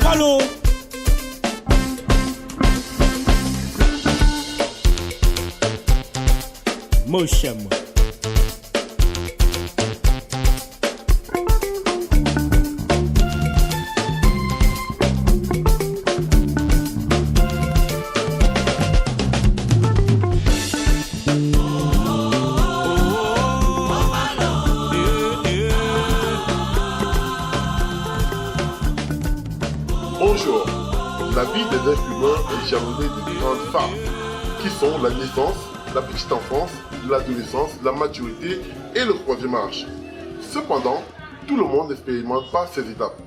Okalo. Motion. Bonjour. La vie des êtres humains est jalonnée de grandes phases, qui sont la naissance, la petite enfance, l'adolescence, la maturité et le troisième âge. Cependant, tout le monde n'expérimente pas ces étapes.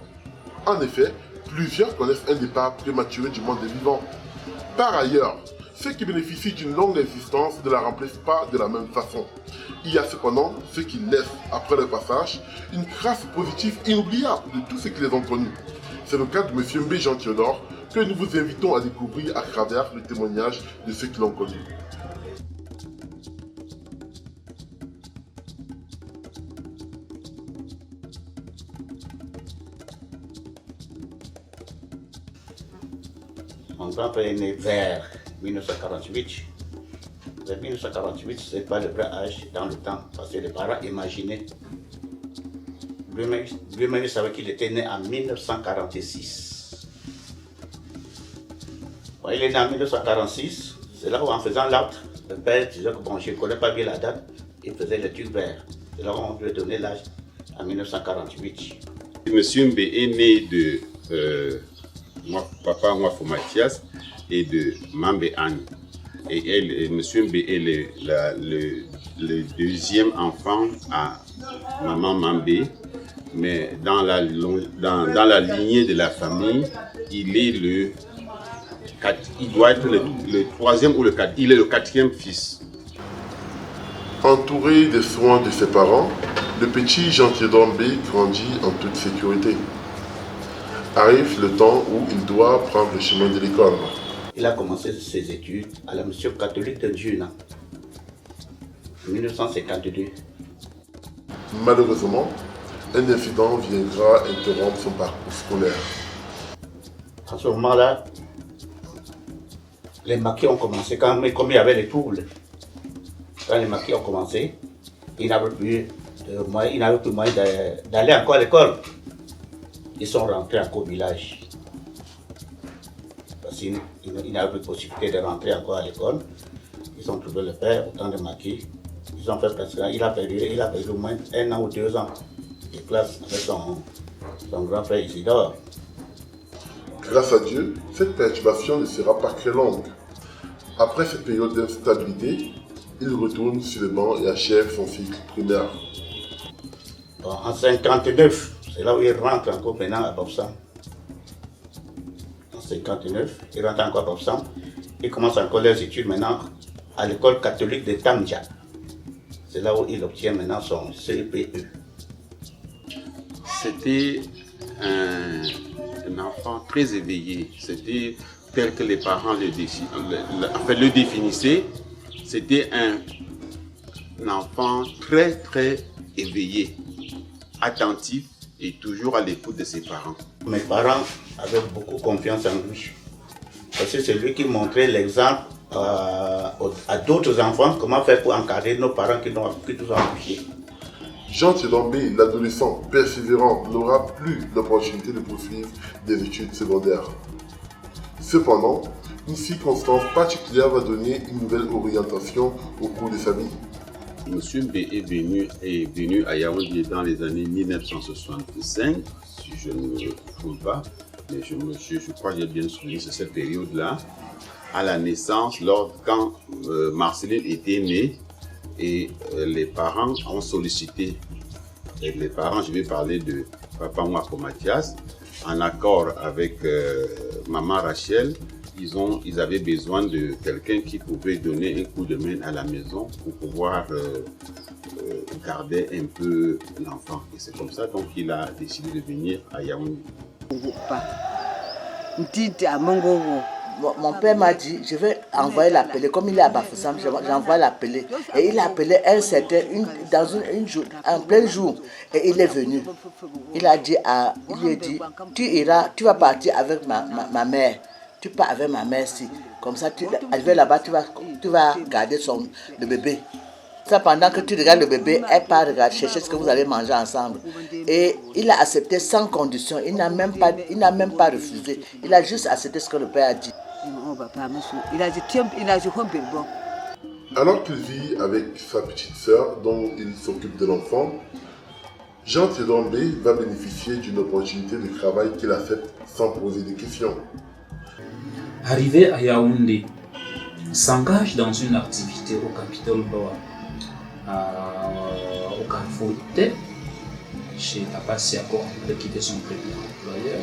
En effet, plusieurs connaissent un départ prématuré du monde des vivants. Par ailleurs, ceux qui bénéficient d'une longue existence ne la remplissent pas de la même façon. Il y a cependant ceux qui laissent, après leur passage, une trace positive inoubliable de tout ce qui les ont connus. C'est le cas de M. Mbé Jean Théodore que nous vous invitons à découvrir à travers le témoignage de ceux qui l'ont connu. Mon grand-père est né vers 1948. Vers 1948, ce n'est pas le vrai âge dans le temps, parce que les parents imaginaient. Lui-même, il savait qu'il était né en 1946. Quand il est né en 1946, c'est là où, en faisant l'acte, le père disait que bon, je ne connais pas bien la date, il faisait le truc vert. C'est là où on lui a donné l'âge en 1948. Monsieur Mbé est né de papa Mwafo Mathias et de Mambe Anne. Et Monsieur Mbé est le deuxième enfant à maman Mambe. Mais dans la lignée de la famille, il doit être le troisième ou le quatrième. Il est le quatrième fils. Entouré des soins de ses parents, le petit Jean Théodore Mbé grandit en toute sécurité. Arrive le temps où il doit prendre le chemin de l'école. Il a commencé ses études à la mission catholique de Djuna en 1952. Malheureusement, un incident viendra interrompre son parcours scolaire. À ce moment-là, les maquis ont commencé, comme il y avait les troubles. Quand les maquis ont commencé, ils n'avaient plus moyen d'aller encore à l'école. Ils sont rentrés encore au village. Parce qu'ils n'avaient plus de possibilité de rentrer encore à l'école. Ils ont trouvé le père, autant de maquis. Ils ont fait presque, il a perdu au moins 1 an ou 2 ans. Il classe avec son grand-père Isidore. Grâce à Dieu, cette perturbation ne sera pas très longue. Après cette période d'instabilité, il retourne sur le banc et achève son cycle primaire. Bon, en 1959, c'est là où il rentre encore maintenant à Bobsam. En 1959, il rentre encore à Bobsam. Il commence encore les études maintenant à l'école catholique de Tamja. C'est là où il obtient maintenant son CPE. C'était un enfant très éveillé. C'était tel que les parents le définissaient. C'était un enfant très très éveillé, attentif et toujours à l'écoute de ses parents. Mes parents avaient beaucoup confiance en lui. Parce que c'est lui qui montrait l'exemple à d'autres enfants, comment faire pour encadrer nos parents qui nous ont accouchés. Jean Théodore Mbé, l'adolescent persévérant, n'aura plus l'opportunité de poursuivre des études secondaires. Cependant, une circonstance particulière va donner une nouvelle orientation au cours de sa vie. Monsieur Mbé est venu à Yaoundé dans les années 1965, si je ne me trompe pas, mais je crois que j'ai bien souligné cette période-là, à la naissance, quand Marceline était née, et les parents ont sollicité, et les parents, je vais parler de papa Mwafo Mathias, en accord avec maman Rachel, ils avaient besoin de quelqu'un qui pouvait donner un coup de main à la maison pour pouvoir garder un peu l'enfant. Et c'est comme ça donc il a décidé de venir à Yaoundé. mon père m'a dit, je vais envoyer l'appeler. Comme il est à Bafoussam, j'envoie l'appeler. Et il a appelé un certain, en plein jour. Et il est venu. Il lui a dit, tu vas partir avec ma mère. Tu pars avec ma mère si. Comme ça, arrivé là-bas, tu vas garder le bébé. Ça, pendant que tu regardes le bébé, elle part chercher ce que vous allez manger ensemble. Et il a accepté sans condition. Il n'a même pas refusé. Il a juste accepté ce que le père a dit. Alors qu'il vit avec sa petite sœur, dont il s'occupe de l'enfant, Jean Théodore Mbé va bénéficier d'une opportunité de travail qu'il accepte sans poser de questions. Arrivé à Yaoundé, s'engage dans une activité au Capitole Boa, au Carrefour T, chez Papa Siako, qui était son premier employeur.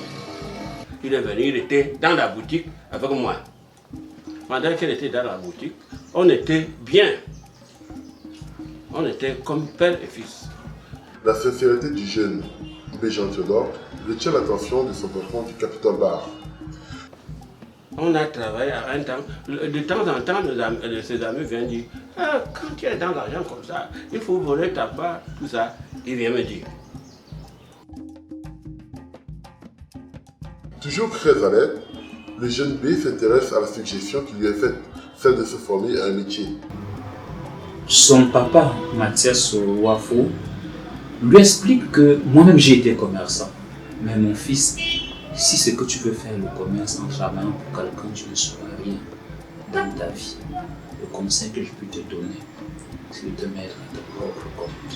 Il est venu, il était dans la boutique avec moi. Pendant qu'il était dans la boutique, on était bien. On était comme père et fils. La sincérité du jeune Mbé Jean Théodore retient l'attention de son patron du Capitole Bar. On a travaillé à un temps. De temps en temps, ses amis viennent dire quand tu es dans l'argent comme ça, il faut voler ta part, tout ça. Il vient me dire. Toujours très à l'aide, le jeune B s'intéresse à la suggestion qui lui est faite, celle de se former à un métier. Son papa, Mathias Wafo, lui explique que moi-même j'ai été commerçant. Mais mon fils, si c'est que tu veux faire le commerce en travaillant pour quelqu'un, tu ne sauras rien dans ta vie. Le conseil que je peux te donner, c'est de te mettre à ton propre compte.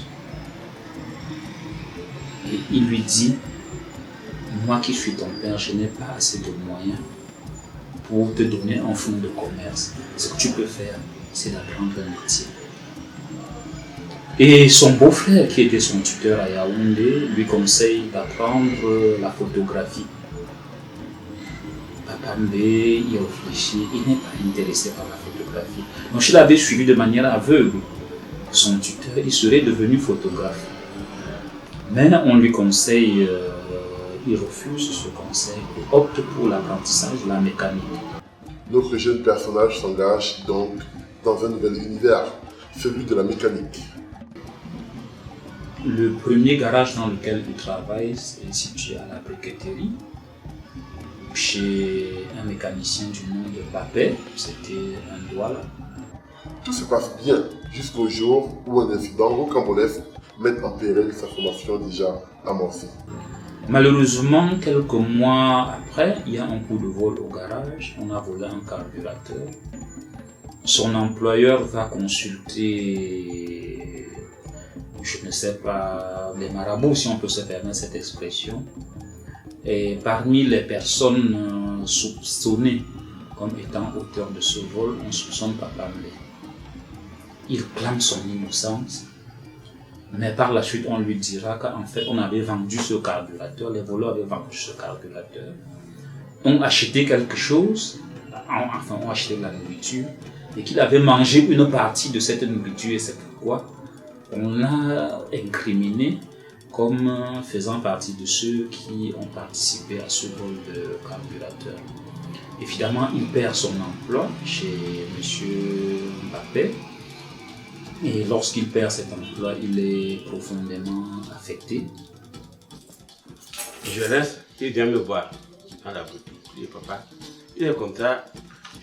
Et il lui dit, moi qui suis ton père, je n'ai pas assez de moyens pour te donner un fonds de commerce. Ce que tu peux faire, c'est d'apprendre un métier. Et son beau-frère, qui était son tuteur à Yaoundé, lui conseille d'apprendre la photographie. Papa Mbé y réfléchit, il n'est pas intéressé par la photographie. Donc s'il avait suivi de manière aveugle son tuteur, il serait devenu photographe. Mais on lui conseille, il refuse ce conseil et opte pour l'apprentissage de la mécanique. Notre jeune personnage s'engage donc dans un nouvel univers, celui de la mécanique. Le premier garage dans lequel il travaille est situé à la briqueterie, chez un mécanicien du nom de Papé, c'était un douala. Tout se passe bien jusqu'au jour où un incident rocambolesque met en péril sa formation déjà amorcée. Malheureusement, quelques mois après, il y a un coup de vol au garage, on a volé un carburateur. Son employeur va consulter, je ne sais pas, les marabouts, si on peut se permettre cette expression. Et parmi les personnes soupçonnées comme étant auteurs de ce vol, on soupçonne Papa Mbé. Il clame son innocence, mais par la suite on lui dira qu'en fait on avait vendu ce carburateur, les voleurs avaient vendu ce carburateur, ont acheté quelque chose, enfin ont acheté de la nourriture, et qu'il avait mangé une partie de cette nourriture, et c'est pourquoi on l'a incriminé comme faisant partie de ceux qui ont participé à ce vol de carburateur. Évidemment, il perd son emploi chez M. Mbappé. Et lorsqu'il perd cet emploi, il est profondément affecté. Je laisse, il vient me voir dans la boutique. Il dit, papa, il est comme ça.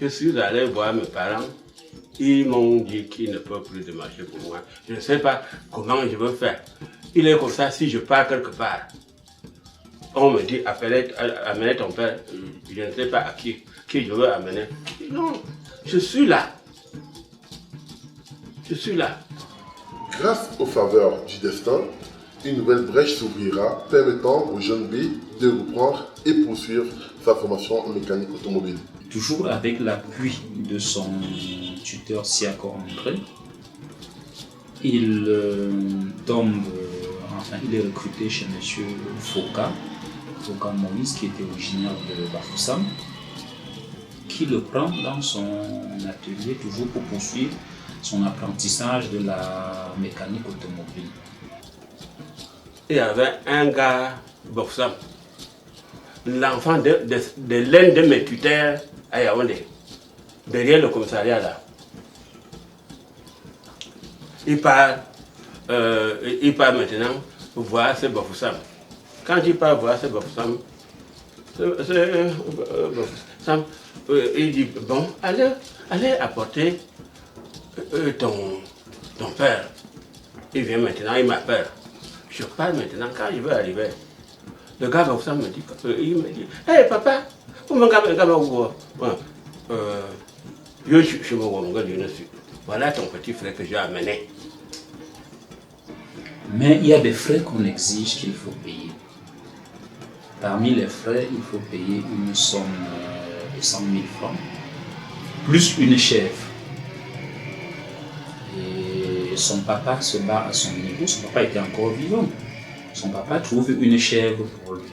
Je suis allé voir mes parents. Ils m'ont dit qu'ils ne peuvent plus de marcher pour moi. Je ne sais pas comment je veux faire. Il est comme ça, si je pars quelque part. On me dit, amenez ton père. Je ne sais pas à qui je veux amener. Non, je suis là. Je suis là. Grâce aux faveurs du destin, une nouvelle brèche s'ouvrira permettant au jeune B de reprendre et poursuivre sa formation en mécanique automobile. Toujours avec l'appui de son tuteur Siako André, il il est recruté chez M. Foka Moïse, qui était originaire de Bafoussam, qui le prend dans son atelier toujours pour poursuivre son apprentissage de la mécanique automobile. Il y avait un gars, Bafoussam, l'enfant de l'un de mes tuteurs à Yaoundé, derrière le commissariat là. Il part maintenant voir ce Bafoussam. Quand il part voir ce Bafoussam, il dit, bon, allez apporter ton père. Il vient maintenant, il m'appelle. Je pars maintenant, quand je vais arriver, le gars Bafoussam me dit, hey papa, voilà ton petit frère que j'ai amené. Mais il y a des frais qu'on exige qu'il faut payer. Parmi les frais, il faut payer une somme de 100 000 francs, plus une chèvre. Et son papa se bat à son niveau, son papa était encore vivant. Son papa trouve une chèvre pour lui.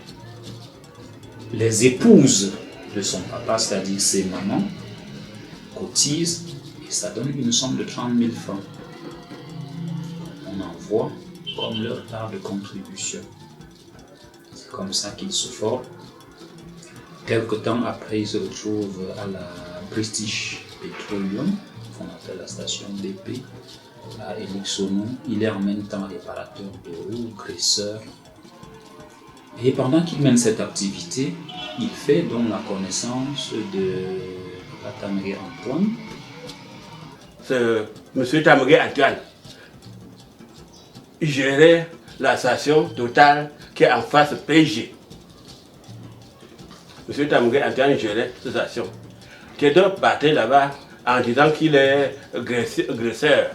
Les épouses de son papa, c'est-à-dire ses mamans, cotisent et ça donne une somme de 30 000 francs. On envoie comme leur part de contribution. C'est comme ça qu'ils se forment. Quelque temps après, ils se retrouvent à la British Petroleum, qu'on appelle la station BP, à Elixono. Il est en même temps réparateur de roues, graisseur. Et pendant qu'il mène cette activité, il fait donc la connaissance de Tamagé Antoine. C'est M. Tamagé Antoine. Il gérait la station Total qui est en face PG. M. Tamagé Antoine gérait cette station. Théodore partait là-bas en disant qu'il est graisseur.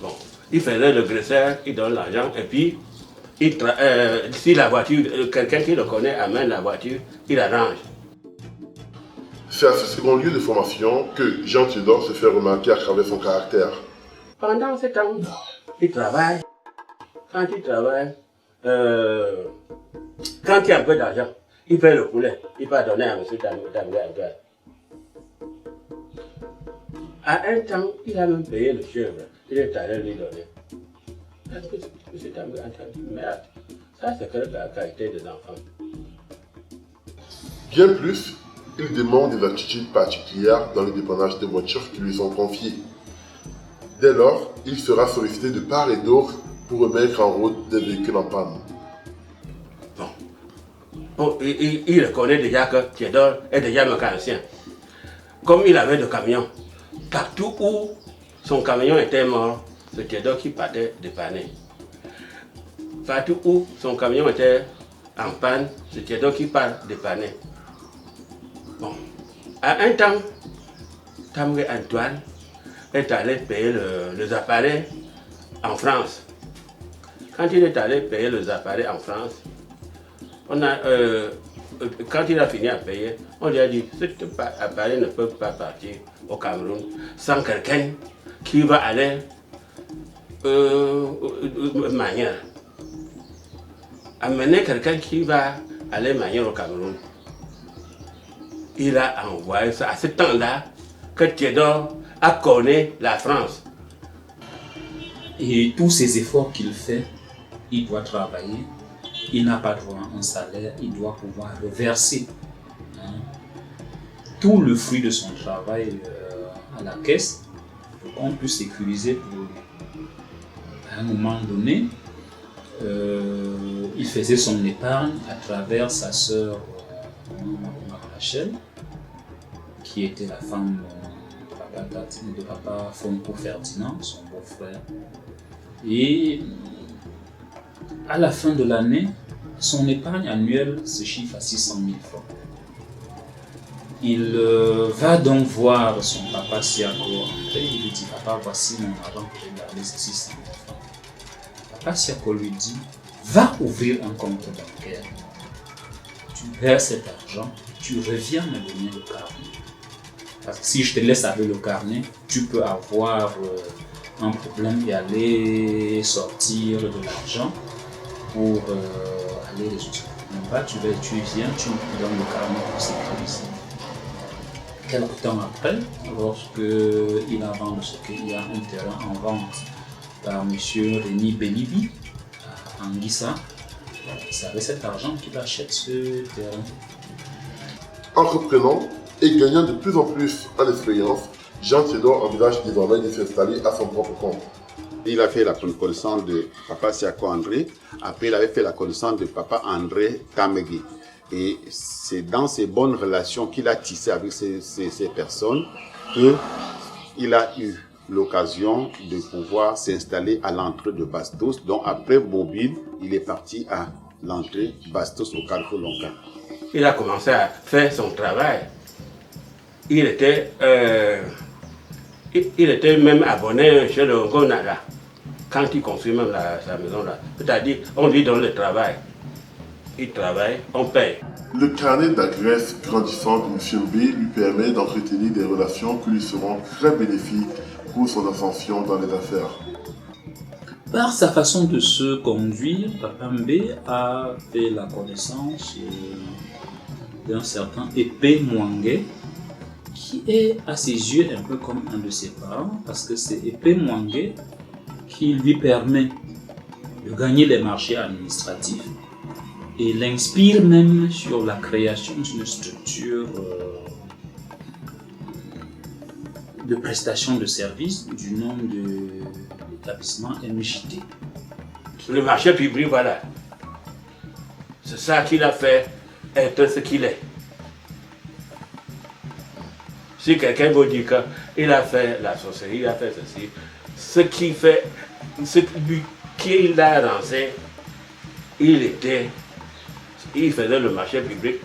Bon, il faisait le graisseur, il donne l'argent et puis si la voiture, quelqu'un qui le connaît amène la voiture, il arrange. C'est à ce second lieu de formation que Jean Théodore se fait remarquer à travers son caractère. Pendant ce temps, il travaille. Quand il travaille, quand il y a un peu d'argent, il fait le poulet. Il va donner à M. Tamagé Antoine. À un temps, il a même payé le chèvre. Il est allé lui donner. Parce que M. Tamagé Antoine dit, merde, ça c'est que la qualité des enfants. Bien plus, il demande des attitudes particulières dans le dépannage des voitures qui lui sont confiées. Dès lors, il sera sollicité de part et d'autre pour remettre en route des véhicules en panne. Bon, il connaît déjà que Théodore est déjà mécanicien. Comme il avait le camion, partout où son camion était mort, c'est Théodore qui partait dépanner. Partout où son camion était en panne, c'est Théodore qui part dépanner. Bon, à un temps, Tamagé Antoine est allé payer les appareils en France. Quand il est allé payer les appareils en France, quand il a fini à payer, on lui a dit que cet appareil ne peut pas partir au Cameroun sans quelqu'un qui va aller manier. Amener quelqu'un qui va aller manier au Cameroun. Il a envoyé ça à ce temps-là que Théodore a connu la France. Et tous ces efforts qu'il fait, il doit travailler, il n'a pas droit à un salaire, il doit pouvoir reverser tout le fruit de son travail à la caisse pour qu'on puisse sécuriser pour lui. À un moment donné, il faisait son épargne à travers sa sœur Rachel, qui était la femme de papa Fonko Ferdinand, son beau-frère. Et à la fin de l'année, son épargne annuelle se chiffre à 600 000 francs. Il va donc voir son papa Siako entrer. Il lui dit, papa, voici mon argent pour garder ces 600 000 francs. Papa Siako lui dit, va ouvrir un compte bancaire. Tu verses cet argent, tu reviens me donner le carnet. Parce que si je te laisse avec le carnet, tu peux avoir un problème et aller sortir de l'argent pour aller les utiliser. Là, tu viens, tu me donnes le carnet pour sécuriser. Quelque temps après, lorsqu'il avance ce qu'il y a un terrain en vente par M. Rémi Bélibi à Anguissa, c'est avec cet argent qu'il achète ce terrain. Entreprenant, Et gagnant de plus en plus en expérience, Jean Théodore envisage désormais de s'installer à son propre compte. Il a fait la connaissance de papa Siako André, après il avait fait la connaissance de papa André Tamegui. Et c'est dans ces bonnes relations qu'il a tissées avec ces personnes qu'il a eu l'occasion de pouvoir s'installer à l'entrée de Bastos. Donc après Mobile, il est parti à l'entrée Bastos au Carrefour Lonka. Il a commencé à faire son travail. Il était même abonné chez le Ngonala quand il construit même sa maison là. C'est-à-dire, on lui donne le travail. Il travaille, on paye. Le carnet d'adresse grandissant de M. B lui permet d'entretenir des relations qui lui seront très bénéfiques pour son ascension dans les affaires. Par sa façon de se conduire, Papa Mbé a fait la connaissance d'un certain Épée Mwangue, qui est à ses yeux un peu comme un de ses parents, parce que c'est Épée Mwangue qui lui permet de gagner les marchés administratifs et l'inspire même sur la création d'une structure de prestation de services du nom de l'établissement MJT. Le marché public, voilà. C'est ça qui l'a fait être ce qu'il est. Si quelqu'un vous dit qu'il a fait la sorcellerie, il a fait ceci, ce qui l'a lancé, il faisait le marché public.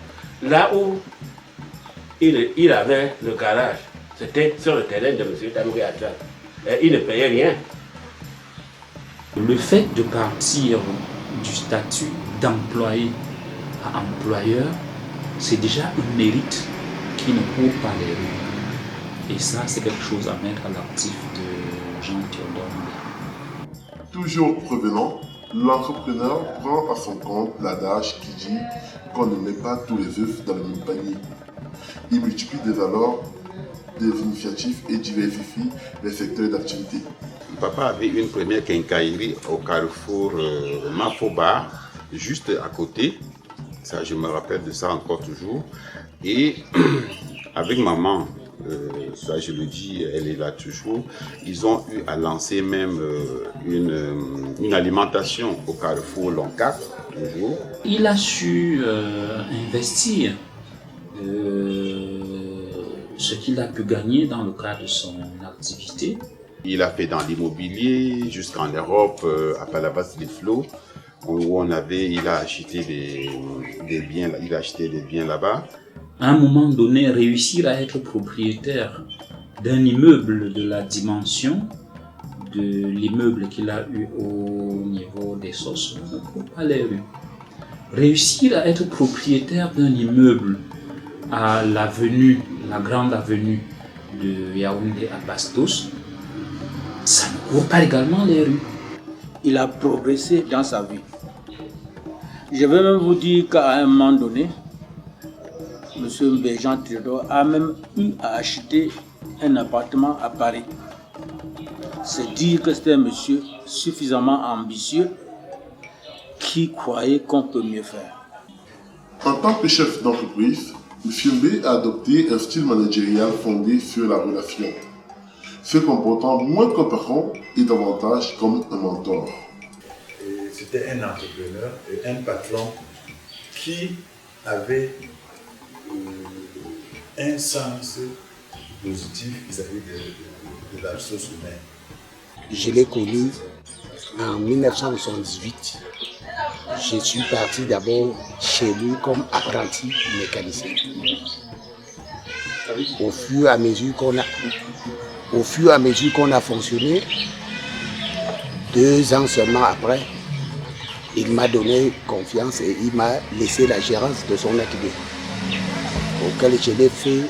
Là où il avait le garage, c'était sur le terrain de M. Tamegui Attal. Et il ne payait rien. Le fait de partir du statut d'employé à employeur, c'est déjà un mérite qui ne court pas les rues. Et ça, c'est quelque chose à mettre à l'actif de Jean Théodore Mbé. Toujours prévenant, l'entrepreneur prend à son compte l'adage qui dit qu'on ne met pas tous les œufs dans le même panier. Il multiplie dès alors des initiatives et diversifie les secteurs d'activité. Papa avait une première quincaillerie au carrefour Mafoba, juste à côté. Ça, je me rappelle de ça encore toujours. Et avec maman, ça je le dis, elle est là toujours, ils ont eu à lancer même une alimentation au carrefour Lonka, toujours. Il a su investir ce qu'il a pu gagner dans le cadre de son activité. Il a fait dans l'immobilier jusqu'en Europe, à Palavas des Flots, où il a acheté des biens là-bas. À un moment donné, réussir à être propriétaire d'un immeuble de la dimension de l'immeuble qu'il a eu au niveau des Sources, ne court pas les rues. Réussir à être propriétaire d'un immeuble à la grande avenue de Yaoundé à Bastos, ça ne court pas également les rues. Il a progressé dans sa vie. Je vais même vous dire qu'à un moment donné, M. Mbé Jean Théodore a même eu à acheter un appartement à Paris. C'est dire que c'était un monsieur suffisamment ambitieux qui croyait qu'on peut mieux faire. En tant que chef d'entreprise, M. Mbé a adopté un style managérial fondé sur la relation, se comportant moins comme patron et davantage comme un mentor. C'était un entrepreneur et un patron qui avait un sens positif vis-à-vis de la ressource humaine. Je l'ai connu en 1978. Je suis parti d'abord chez lui comme apprenti mécanicien. Au fur et à mesure qu'on a fonctionné, 2 ans seulement après, il m'a donné confiance et il m'a laissé la gérance de son atelier, auquel je l'ai fait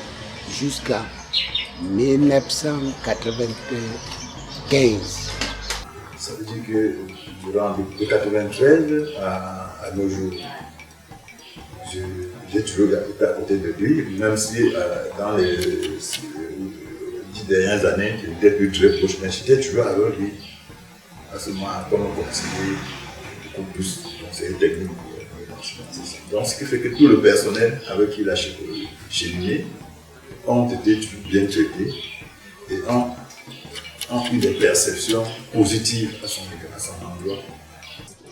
jusqu'à 1995. Ça veut dire que durant de 1993 à nos jours, j'ai toujours été à côté de lui, même si dans les 10 dernières années, je n'étais plus très proche, mais j'étais toujours avec lui. À ce moment, comme conseiller, beaucoup plus conseiller technique. Donc, ce qui fait que tout le personnel avec qui il a cheminé ont été bien traités et ont eu des perceptions positives à son endroit.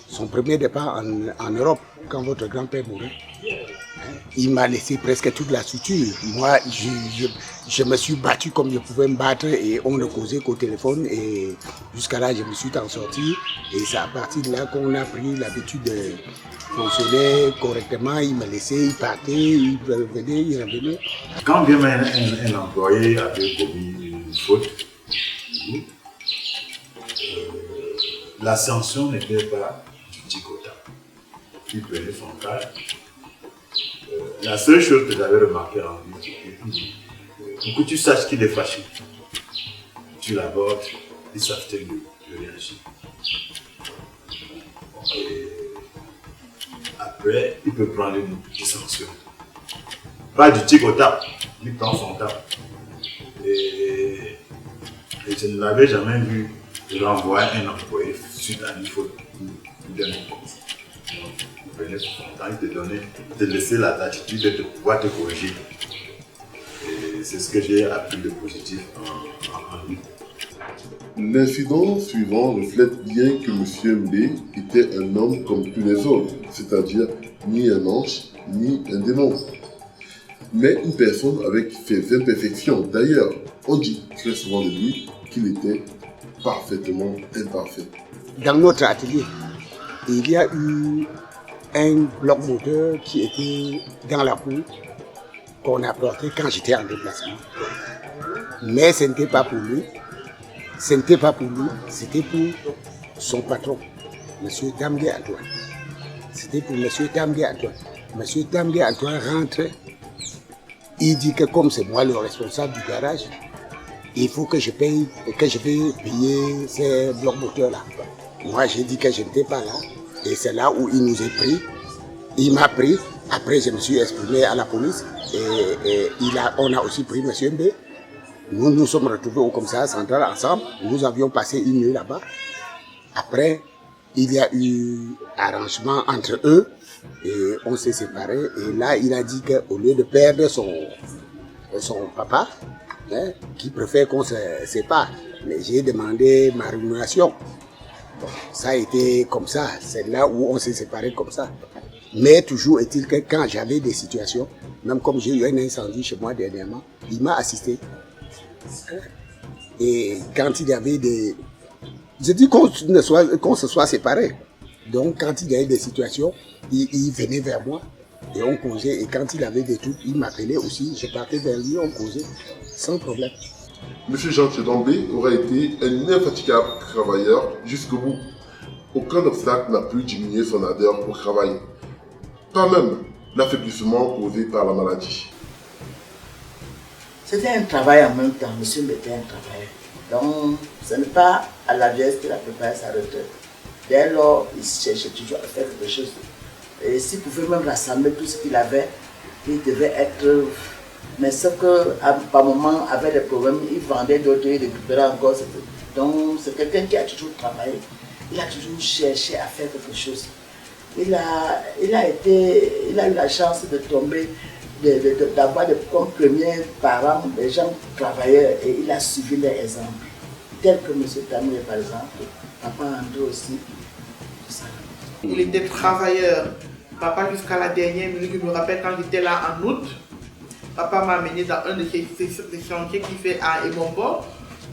Son premier départ en Europe, quand votre grand-père mourait, il m'a laissé presque toute la structure. Moi, je me suis battu comme je pouvais me battre et on ne causait qu'au téléphone. Et jusqu'à là, je me suis en sorti. Et c'est à partir de là qu'on a pris l'habitude de fonctionner correctement. Il me laissait, il partait, il venait, il revenait. Quand bien même un employé avait commis une faute, la sanction n'était pas du tic au tac. Il prenait son cas. La seule chose que j'avais remarqué en lui, c'est pour que tu saches qu'il est fâché, tu l'abordes, il s'abstient de réagir. Et après, il peut prendre une petite sanction. Pas du tic au tac, il prend son temps. Et je ne l'avais jamais vu renvoyer un employé suite à une faute d'un employé. Il prenait son temps, il te laissait l'attitude de pouvoir te corriger. Et c'est ce que j'ai appris de positif en lui. L'incident suivant reflète bien que M. Mbé était un homme comme tous les autres, c'est-à-dire ni un ange, ni un démon, mais une personne avec ses imperfections. D'ailleurs, on dit très souvent de lui qu'il était parfaitement imparfait. Dans notre atelier, il y a eu un bloc moteur qui était dans la cour qu'on a porté quand j'étais en déplacement. Mais ce n'était pas pour lui. Ce n'était pas pour lui, c'était pour son patron, M. Damgué Antoine. C'était pour M. Damgué Antoine. M. Damgué Antoine rentre, il dit que comme c'est moi le responsable du garage, il faut que je paye, que je vais payer ces blocs moteurs-là. Moi, j'ai dit que je n'étais pas là. Et c'est là où il nous a pris. Il m'a pris. Après, je me suis exprimé à la police. Et on a aussi pris M. Mbé. Nous nous sommes retrouvés au commissariat central ensemble. Nous avions passé une nuit là-bas. Après, il y a eu arrangement entre eux. Et on s'est séparés. Et là, il a dit qu'au lieu de perdre son papa, qui préfère qu'on se sépare. Mais j'ai demandé ma rémunération. Bon, ça a été comme ça. C'est là où on s'est séparés comme ça. Mais toujours est-il que quand j'avais des situations, même comme j'ai eu un incendie chez moi dernièrement, il m'a assisté. Et quand il y avait des... Je dis qu'on se soit séparés. Donc quand il y avait des situations, il venait vers moi et on causait. Et quand il avait des trucs, il m'appelait aussi. Je partais vers lui, on causait sans problème. M. Jean Mbé aurait été un infatigable travailleur jusqu'au bout. Aucun obstacle n'a pu diminuer son ardeur au travail. Pas même l'affaiblissement causé par la maladie. C'était un travail en même temps. M. Mbé était un travailleur. Donc, ce n'est pas à la vieillesse qu'il a préparé sa retraite. Dès lors, il cherchait toujours à faire quelque chose. Et s'il pouvait même rassembler tout ce qu'il avait, il devait être... Mais ce que, par moment, avait des problèmes, il vendait d'autres, il récupérait encore. Donc, c'est quelqu'un qui a toujours travaillé. Il a toujours cherché à faire quelque chose. Il a eu la chance de tomber, d'avoir comme premiers parents des gens travailleurs et il a suivi les exemples. Tel que M. Tamir, par exemple, papa André aussi. Il était travailleur. Papa, jusqu'à la dernière minute, je me rappelle quand j'étais là en août, papa m'a amené dans un de ces chantiers qu'il fait à Ebombo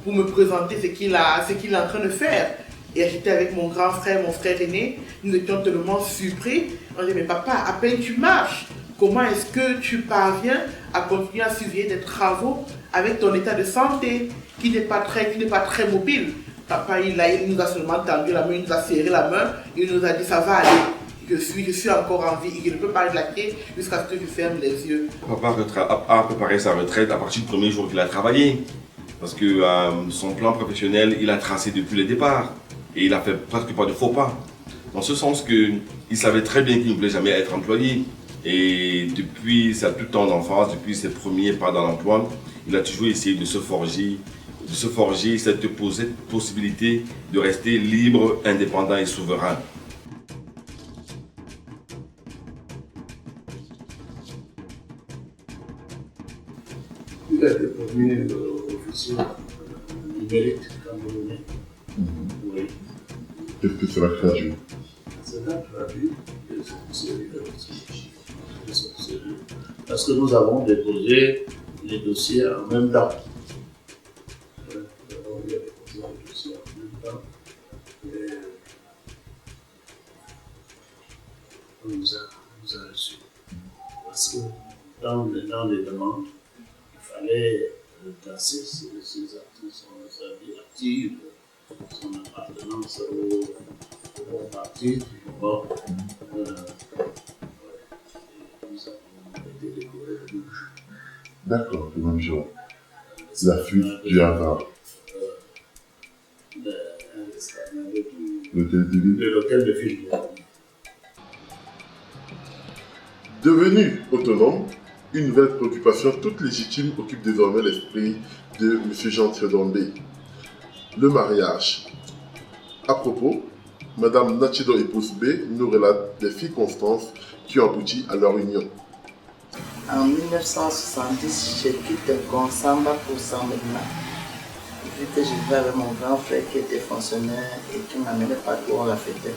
pour me présenter ce qu'il est en train de faire. Et j'étais avec mon grand frère, mon frère aîné, nous étions tellement surpris. On dit, mais papa, à peine tu marches, comment est-ce que tu parviens à continuer à suivre des travaux avec ton état de santé qui n'est pas très mobile? Papa, il nous a seulement tendu la main, il nous a serré la main, il nous a dit, ça va aller. Je suis encore en vie et je ne peux pas relaxer jusqu'à ce que je ferme les yeux. Papa a préparé sa retraite à partir du premier jour qu'il a travaillé. Parce que son plan professionnel, il a tracé depuis le départ. Et il a fait presque pas de faux pas. Dans ce sens qu'il savait très bien qu'il ne voulait jamais être employé. Et depuis sa toute tendre enfance, depuis ses premiers pas dans l'emploi, il a toujours essayé de se forger cette possibilité de rester libre, indépendant et souverain. il a été promu officier du mérite camerounais. Oui. Qu'est-ce que cela traduit? Cela traduit que c'est sérieux. Parce que nous avons déposé les dossiers en même temps. On nous a reçus. Parce que dans les demandes, il fallait tasser ses actifs, sa vie active, son appartenance au parti du moment. Nous avons été décorés de rouge. D'accord, le même jour. La fuite du Havre. L'hôtel de ville. Devenu autonome, une nouvelle préoccupation toute légitime occupe désormais l'esprit de M. Jean Théodore Mbé. Le mariage. À propos, Mme Nachido épouse B nous relate des circonstances qui ont abouti à leur union. En 1970, je quitte Gonsamba pour Saint-Medina. Vu que je vivais avec mon grand frère qui était fonctionnaire et qui m'amenait partout où on la fêtait.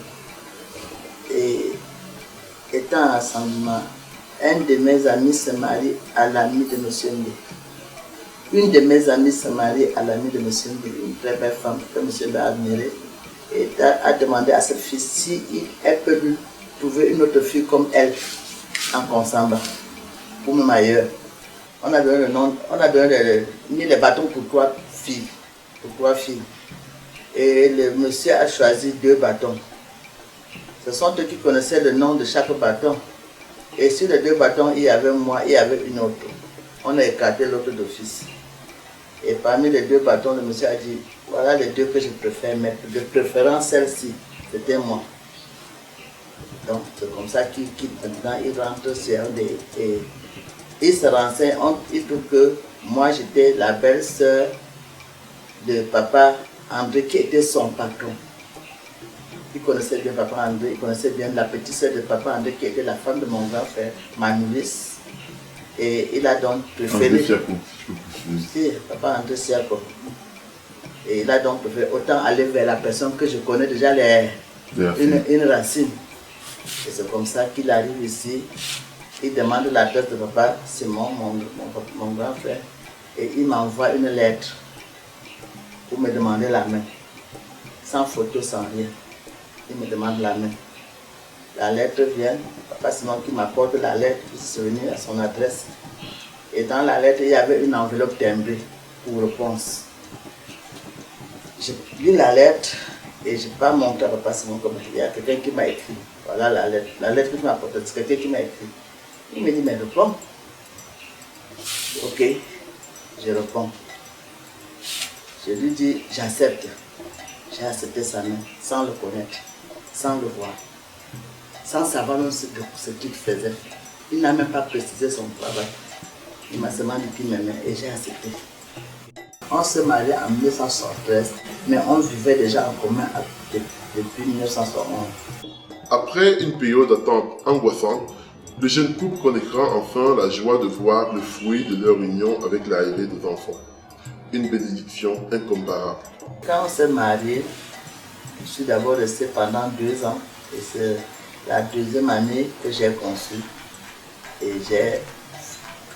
Et étant à Saint-Medina, un de mes amis se marie à l'ami de M. Mbé. Une de mes amies se marie à l'ami de M. Mbé, une très belle femme que M. Mbé a admirée, et a demandé à cette fille si elle peut lui trouver une autre fille comme elle en Gonsamba, ou même ailleurs. On a donné le nom, on a mis les bâtons pour trois filles. Et le monsieur a choisi 2 bâtons. Ce sont eux qui connaissaient le nom de chaque bâton. Et sur les 2 bâtons, il y avait moi, il y avait une autre. On a écarté l'autre d'office. Et parmi les 2 bâtons, le monsieur a dit, voilà les 2 que je préfère, mais de préférence celle-ci, c'était moi. Donc c'est comme ça qu'il quitte maintenant, il rentre sur un des... Et il se renseigne, il trouve que moi j'étais la belle-sœur de papa André qui était son patron. Il connaissait bien papa André, il connaissait bien la petite sœur de papa André qui était la femme de mon grand frère, Manoulis. Et il a donc préféré... Si, papa André Siako. Et il a donc préféré autant aller vers la personne que je connais déjà une racine. Et c'est comme ça qu'il arrive ici. Il demande l'adresse de papa Simon, mon grand frère. Et il m'envoie une lettre pour me demander la main. Sans photo, sans rien. Il me demande la main. La lettre vient, papa Simon qui m'apporte la lettre pour se souvenir à son adresse. Et dans la lettre, il y avait une enveloppe timbrée pour réponse. J'ai lu la lettre et je n'ai pas montré à papa Simon comme il y a quelqu'un qui m'a écrit. Voilà la lettre. La lettre que tu m'as apportée, c'est quelqu'un qui m'a écrit. Il me dit, mais réponds. Ok, je réponds. Je lui dis, j'accepte. J'ai accepté sa main, sans le connaître, sans le voir, sans savoir ce qu'il faisait. Il n'a même pas précisé son travail. Il m'a seulement dit qu'il m'aimait et j'ai accepté. On s'est marié en 1973, mais on vivait déjà en commun depuis 1971. Après une période d'attente angoissante, le jeune couple connaîtra enfin la joie de voir le fruit de leur union avec l'arrivée des enfants. Une bénédiction incomparable. Quand on s'est marié, je suis d'abord resté pendant 2 ans et c'est la 2e année que j'ai conçu et j'ai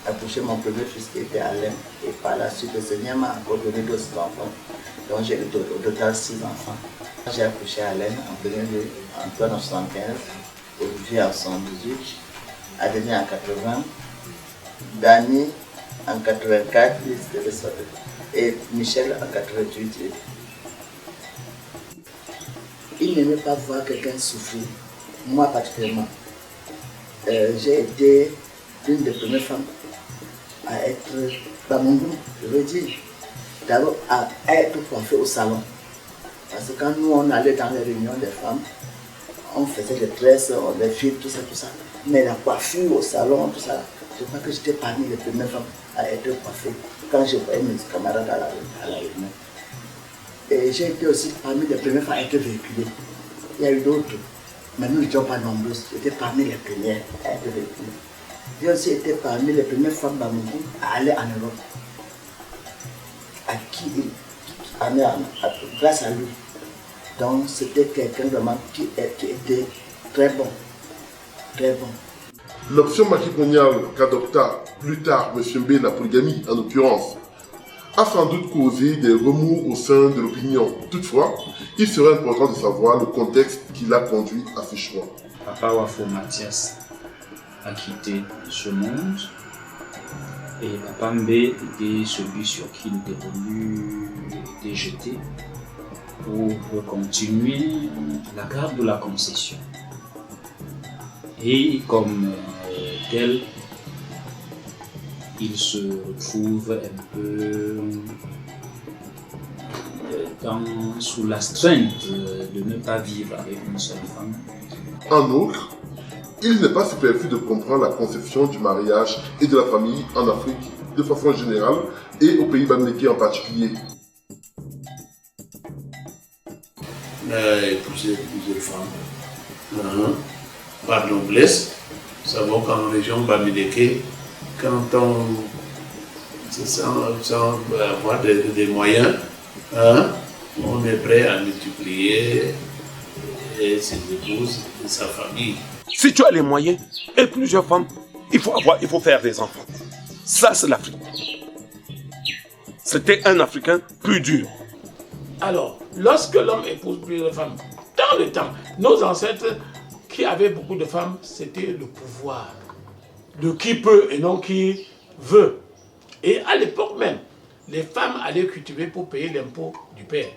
accouché mon premier fils qui était Alain et par la suite le Seigneur m'a encore donné d'autres enfants, donc j'ai eu au total 6 enfants. J'ai accouché Alain en premier lieu Antoine en 75, Olivier en 78, Adeline en 80, Dani en 84 et Michel en 88. Il n'aimait pas voir quelqu'un souffrir, moi particulièrement. J'ai été l'une des premières femmes à être dans mon groupe, je veux dire, d'abord à être coiffée au salon. Parce que quand nous on allait dans les réunions des femmes, on faisait des tresses, des fils, tout ça. Mais la coiffure au salon, tout ça, je crois que j'étais parmi les premières femmes à être coiffée quand je voyais mes camarades à la réunion. Et j'ai été aussi parmi les premières femmes à être véhiculée. Il y a eu d'autres, mais nous n'étions pas nombreuses. J'étais parmi les premières à être véhiculée. J'ai aussi été parmi les premières femmes dans mon groupe à aller en Europe. à qui grâce à lui. Donc c'était quelqu'un vraiment qui était très bon. Très bon. L'option matrimoniale qu'adopta plus tard M. Mbe, la polygamie en l'occurrence, a sans doute causé des remous au sein de l'opinion. Toutefois, il serait important de savoir le contexte qui l'a conduit à ce choix. Papa Wafo Mathias a quitté ce monde et Papa Mbe était celui sur qui le dévolu était jeté pour continuer la garde de la concession. Et comme tel, il se retrouve un peu sous l'astreinte de ne pas vivre avec une seule femme. En outre, il n'est pas superflu de comprendre la conception du mariage et de la famille en Afrique de façon générale et au pays bamileke en particulier. Épouser plusieurs femmes. Par noblesse, nous savons qu'en région bamileke, quand on sans avoir des moyens, on est prêt à multiplier ses épouses et sa famille. Si tu as les moyens et plusieurs femmes, il faut faire des enfants. Ça, c'est l'Afrique. C'était un Africain plus dur. Alors, lorsque l'homme épouse plusieurs femmes, dans le temps, nos ancêtres qui avaient beaucoup de femmes, c'était le pouvoir de qui peut et non qui veut. Et à l'époque même, les femmes allaient cultiver pour payer l'impôt du père.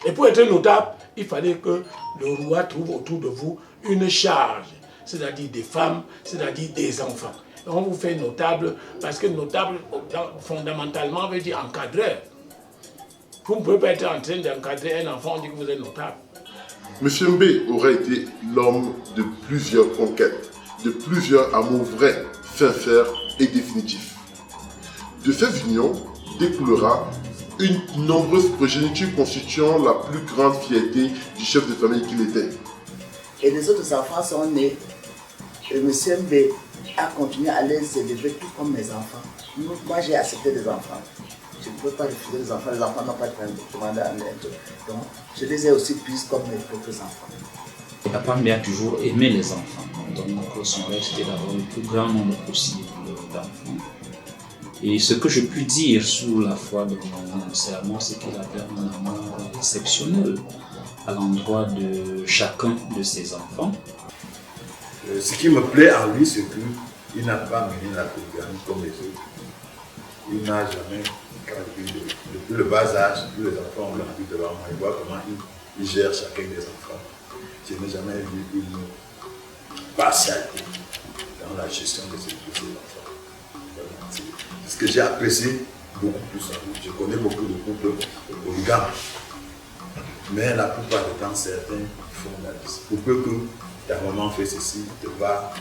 Et pour être notable, il fallait que le roi trouve autour de vous une charge, c'est-à-dire des femmes, c'est-à-dire des enfants. Et on vous fait notable parce que notable, fondamentalement, veut dire encadreur. Vous ne pouvez pas être en train d'encadrer un enfant, on dit que vous êtes notable. Monsieur Mbe aurait été l'homme de plusieurs conquêtes, de plusieurs amours vrais, sincères et définitifs. De ces unions découlera une nombreuse progéniture constituant la plus grande fierté du chef de famille qu'il était. Et les autres enfants sont nés. Et M. Mbe a continué à les élever tout comme mes enfants. Moi, j'ai accepté des enfants. Je ne peux pas refuser les enfants n'ont pas de demander à l'aide. Donc, je les ai aussi pris comme mes propres enfants. Papa Mbe a toujours aimé les enfants. Donc, son rêve, c'était d'avoir le plus grand nombre possible d'enfants. Et ce que je puis dire sous la foi de mon serment, c'est qu'il avait un amour exceptionnel à l'endroit de chacun de ses enfants. Ce qui me plaît en lui, c'est qu'il n'a pas mené la polygamie comme les autres. Il n'a jamais, depuis le bas âge, tous les enfants ont l'habitude devant moi. Il voit comment il gère chacun des enfants. Je n'ai jamais vu une partialité dans la gestion de ces enfants. C'est ce que j'ai apprécié beaucoup plus. Je connais beaucoup de couples polygames. Mais la plupart du temps, certains font la liste. Pour peu que ta maman fait ceci, il va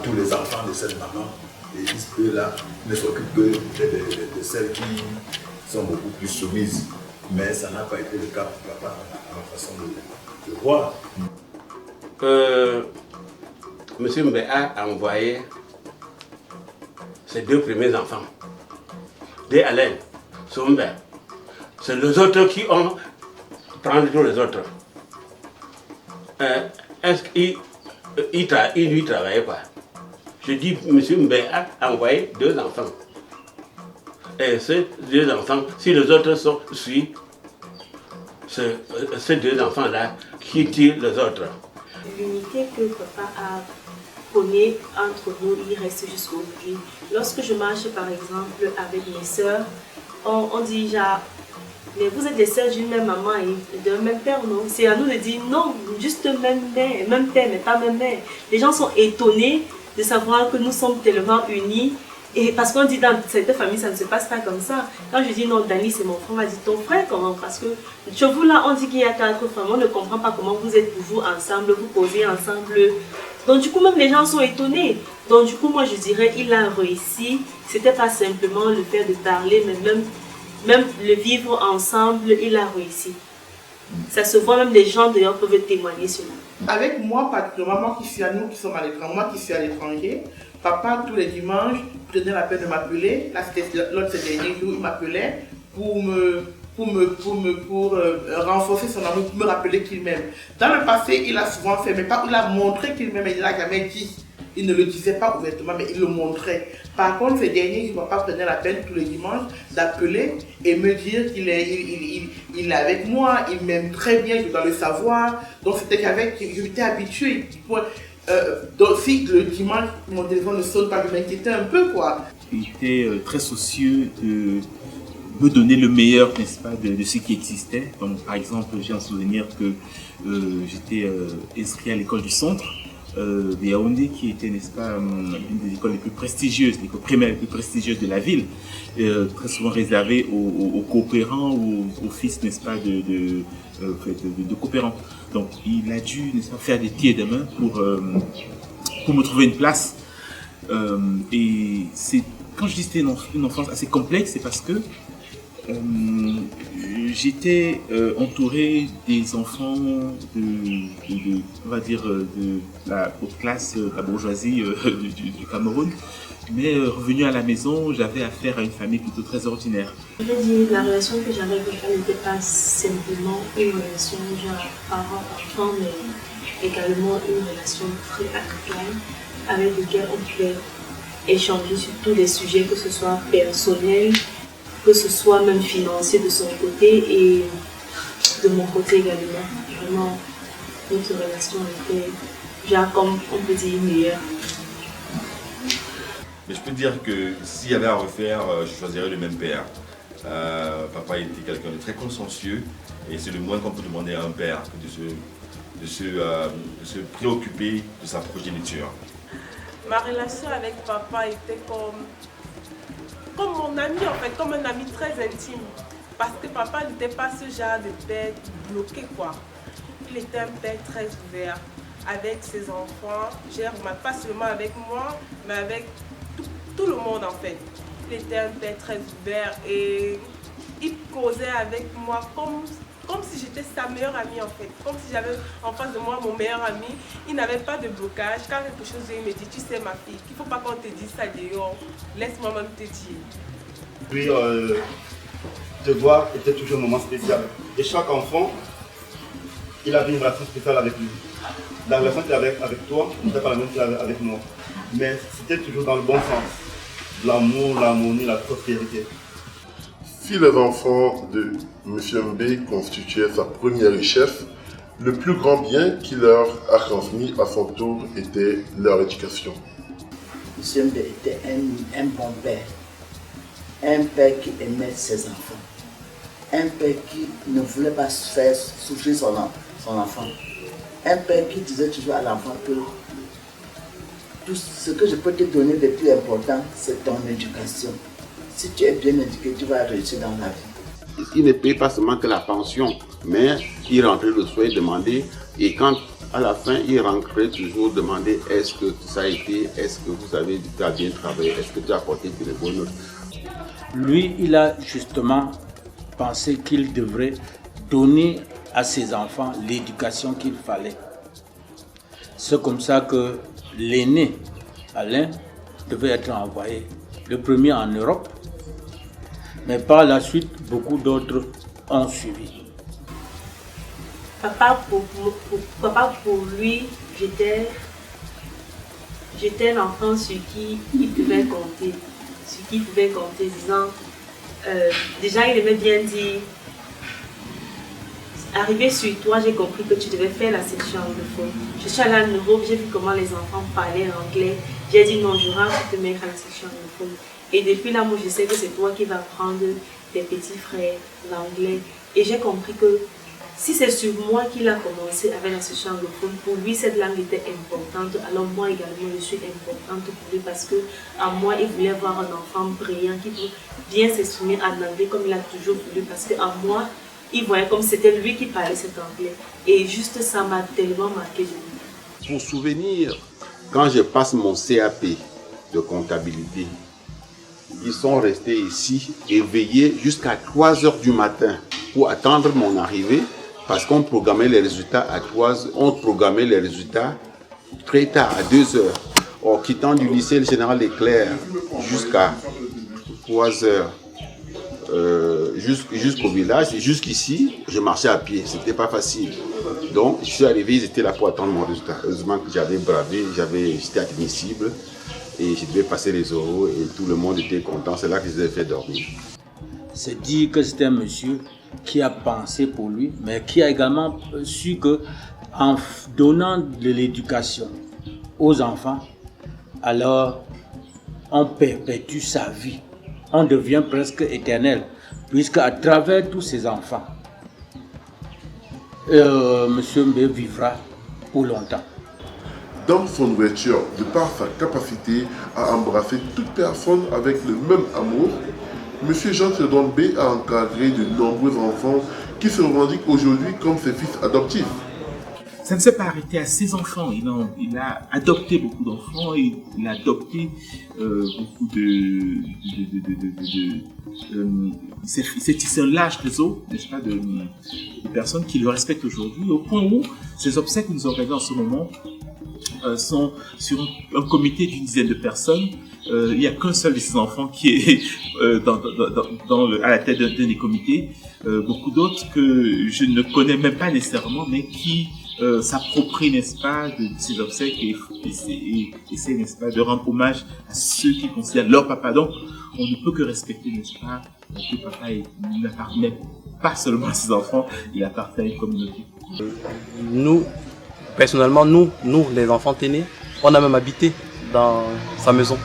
tous les enfants de cette maman. Et eux-là ne s'occupent que de celles qui sont beaucoup plus soumises. Mais ça n'a pas été le cas pour papa à ma façon de voir. Monsieur Mbe a envoyé ses deux premiers enfants, des Alain, Sombe. C'est les autres qui ont pris tous les autres. Est-ce qu'il lui travaillait pas? Je dis, monsieur Mbe a envoyé deux enfants. Et ces deux enfants, si les autres suivent, ces deux enfants-là qui tirent les autres. L'unité que papa a prônée entre nous, il reste jusqu'aujourd'hui. Lorsque je marche par exemple avec mes soeurs, on dit genre, mais vous êtes des sœurs d'une même maman et d'un même père, non? C'est à nous de dire non, juste même mère, même père, mais pas même mère. Les gens sont étonnés de savoir que nous sommes tellement unis. Et parce qu'on dit dans cette famille, ça ne se passe pas comme ça. Quand je dis non, Dani, c'est mon frère, on va dire ton frère, comment? Parce que chez vous là, on dit qu'il y a 4 femmes, on ne comprend pas comment vous êtes vous ensemble, vous posez ensemble. Donc du coup, même les gens sont étonnés. Donc du coup, moi je dirais, il a réussi. C'était pas simplement le fait de parler, mais même le vivre ensemble, il a réussi. Ça se voit, même les gens d'ailleurs peuvent témoigner sur nous. Avec moi, particulièrement, moi qui suis à nous qui sommes à l'étranger, moi qui suis à l'étranger, Papa, tous les dimanches, prenait la peine de m'appeler. Là, c'était l'autre dernier jour, il m'appelait pour renforcer son amour, pour me rappeler qu'il m'aime. Dans le passé, il a souvent fait, mais pas, il a montré qu'il m'aime, il ne l'a jamais dit. Il ne le disait pas ouvertement, mais il le montrait. Par contre, ces derniers jours, papa prenait la peine tous les dimanches d'appeler et me dire qu'il est avec moi, il m'aime très bien, je dois le savoir. Donc c'était qu'avec, je m'étais habituée. Donc si le dimanche, mon téléphone ne sonne pas, je m'inquiétais un peu, quoi. Il était très soucieux de me donner le meilleur, n'est-ce pas, de ce qui existait. Donc par exemple, j'ai un souvenir que j'étais inscrit à l'école du centre de Yaoundé, qui était, n'est-ce pas, une des écoles les plus prestigieuses, l'école primaire les plus prestigieuses de la ville, très souvent réservée aux coopérants ou aux fils, n'est-ce pas, de coopérants. Donc il a dû, n'est-ce pas, faire des pieds et des mains pour me trouver une place. Et c'est, quand je dis que c'était une enfance assez complexe, c'est parce que j'étais entouré des enfants on va dire, de la haute classe, la bourgeoisie du Cameroun. Mais revenu à la maison, j'avais affaire à une famille plutôt très ordinaire. Je veux dire, la relation que j'avais avec elle n'était pas simplement une relation genre parent-enfant, mais également une relation très agricole avec laquelle on pouvait échanger sur tous les sujets, que ce soit personnel, que ce soit même financier de son côté et de mon côté également. Vraiment, notre relation était, genre, comme on peut dire, meilleure. Mais je peux dire que s'il y avait à refaire, je choisirais le même père. Papa était quelqu'un de très consciencieux et c'est le moins qu'on peut demander à un père que de se préoccuper de sa progéniture. Ma relation avec papa était comme mon ami, en fait, comme un ami très intime. Parce que papa n'était pas ce genre de père bloqué, quoi. Il était un père très ouvert avec ses enfants, pas seulement avec moi, mais avec tout le monde, en fait. Il était un père très ouvert et il causait avec moi comme si j'étais sa meilleure amie, en fait. Comme si j'avais en face de moi mon meilleur ami. Il n'avait pas de blocage. Quand quelque chose vient, il me dit, tu sais ma fille, qu'il ne faut pas qu'on te dise ça dehors. Laisse-moi même te dire. Puis, devoir était toujours un moment spécial. Et chaque enfant, il avait une relation spéciale avec lui. La relation qu'il avait avec toi n'était pas la même qu'il avait avec moi. Mais c'était toujours dans le bon sens. L'amour, l'harmonie, la prospérité. Si les enfants de M. Mbé constituaient sa première richesse, le plus grand bien qu'il leur a transmis à son tour était leur éducation. M. Mbé était un bon père. Un père qui aimait ses enfants. Un père qui ne voulait pas faire souffrir son enfant. Un père qui disait toujours à l'enfant que tout ce que je peux te donner de plus important, c'est ton éducation. Si tu es bien éduqué, tu vas réussir dans la vie. Il ne paye pas seulement que la pension, mais il rentrait le soir demander, et quand à la fin il rentrait toujours demander est-ce que ça a été, est-ce que vous avez bien travaillé, est-ce que tu as apporté des bonnes notes. Lui, il a justement pensé qu'il devrait donner à ses enfants l'éducation qu'il fallait. C'est comme ça que l'aîné, Alain, devait être envoyé, le premier en Europe, mais par la suite, beaucoup d'autres ont suivi. Papa, pour lui, j'étais un enfant sur qui il pouvait compter. Disant, déjà il aimait bien dire, arrivé sur toi, j'ai compris que tu devais faire la section anglophone. Je suis allée en Europe, j'ai vu comment les enfants parlaient anglais. J'ai dit non, je rentre te mettre à la section anglophone. Et depuis là, moi je sais que c'est toi qui vas apprendre tes petits frères l'anglais. Et j'ai compris que si c'est sur moi qu'il a commencé avec la section anglophone, pour lui cette langue était importante. Alors moi également je suis importante pour lui parce que à moi il voulait voir un enfant brillant qui peut bien s'exprimer en anglais comme il a toujours voulu, parce que à moi il voyait comme c'était lui qui parlait cet anglais. Et juste ça m'a tellement marqué. Pour souvenir, quand je passe mon CAP de comptabilité, ils sont restés ici éveillés jusqu'à 3 h du matin pour attendre mon arrivée, parce qu'on programmait les résultats à 3 h, on programmait les résultats très tard, à 2 h. En quittant du lycée le général Leclerc jusqu'à 3 heures, jusqu'au village, et jusqu'ici, je marchais à pied, c'était pas facile. Donc, je suis arrivé, ils étaient là pour attendre mon résultat. Heureusement que j'avais bravé, j'étais admissible, et je devais passer les oraux, et tout le monde était content, c'est là que je les ai fait dormir. C'est dire que c'était un monsieur qui a pensé pour lui, mais qui a également su que en donnant de l'éducation aux enfants, alors on perpétue sa vie. On devient presque éternel, puisque à travers tous ces enfants, Monsieur Mbé vivra pour longtemps. Dans son ouverture, de par sa capacité à embrasser toute personne avec le même amour, M. Jean Théodore Mbé a encadré de nombreux enfants qui se revendiquent aujourd'hui comme ses fils adoptifs. Ça ne s'est pas arrêté à ses enfants. Il a adopté beaucoup d'enfants et il a adopté beaucoup il s'est tissé un large réseau, n'est-ce pas, de personnes qui le respectent aujourd'hui, au point où ces obsèques que nous organisons en ce moment sont sur un comité d'une dizaine de personnes. Il n'y a qu'un seul de ces enfants qui est à la tête d'un des comités. Beaucoup d'autres que je ne connais même pas nécessairement, mais qui s'approprient, n'est-ce pas, de ces obsèques et essaient, n'est-ce pas, de rendre hommage à ceux qui considèrent leur papa. Donc, on ne peut que respecter, n'est-ce pas, que papa n'appartient pas seulement à ses enfants, il appartient à une communauté. Nous, personnellement, nous, les enfants Téné, on a même habité dans sa maison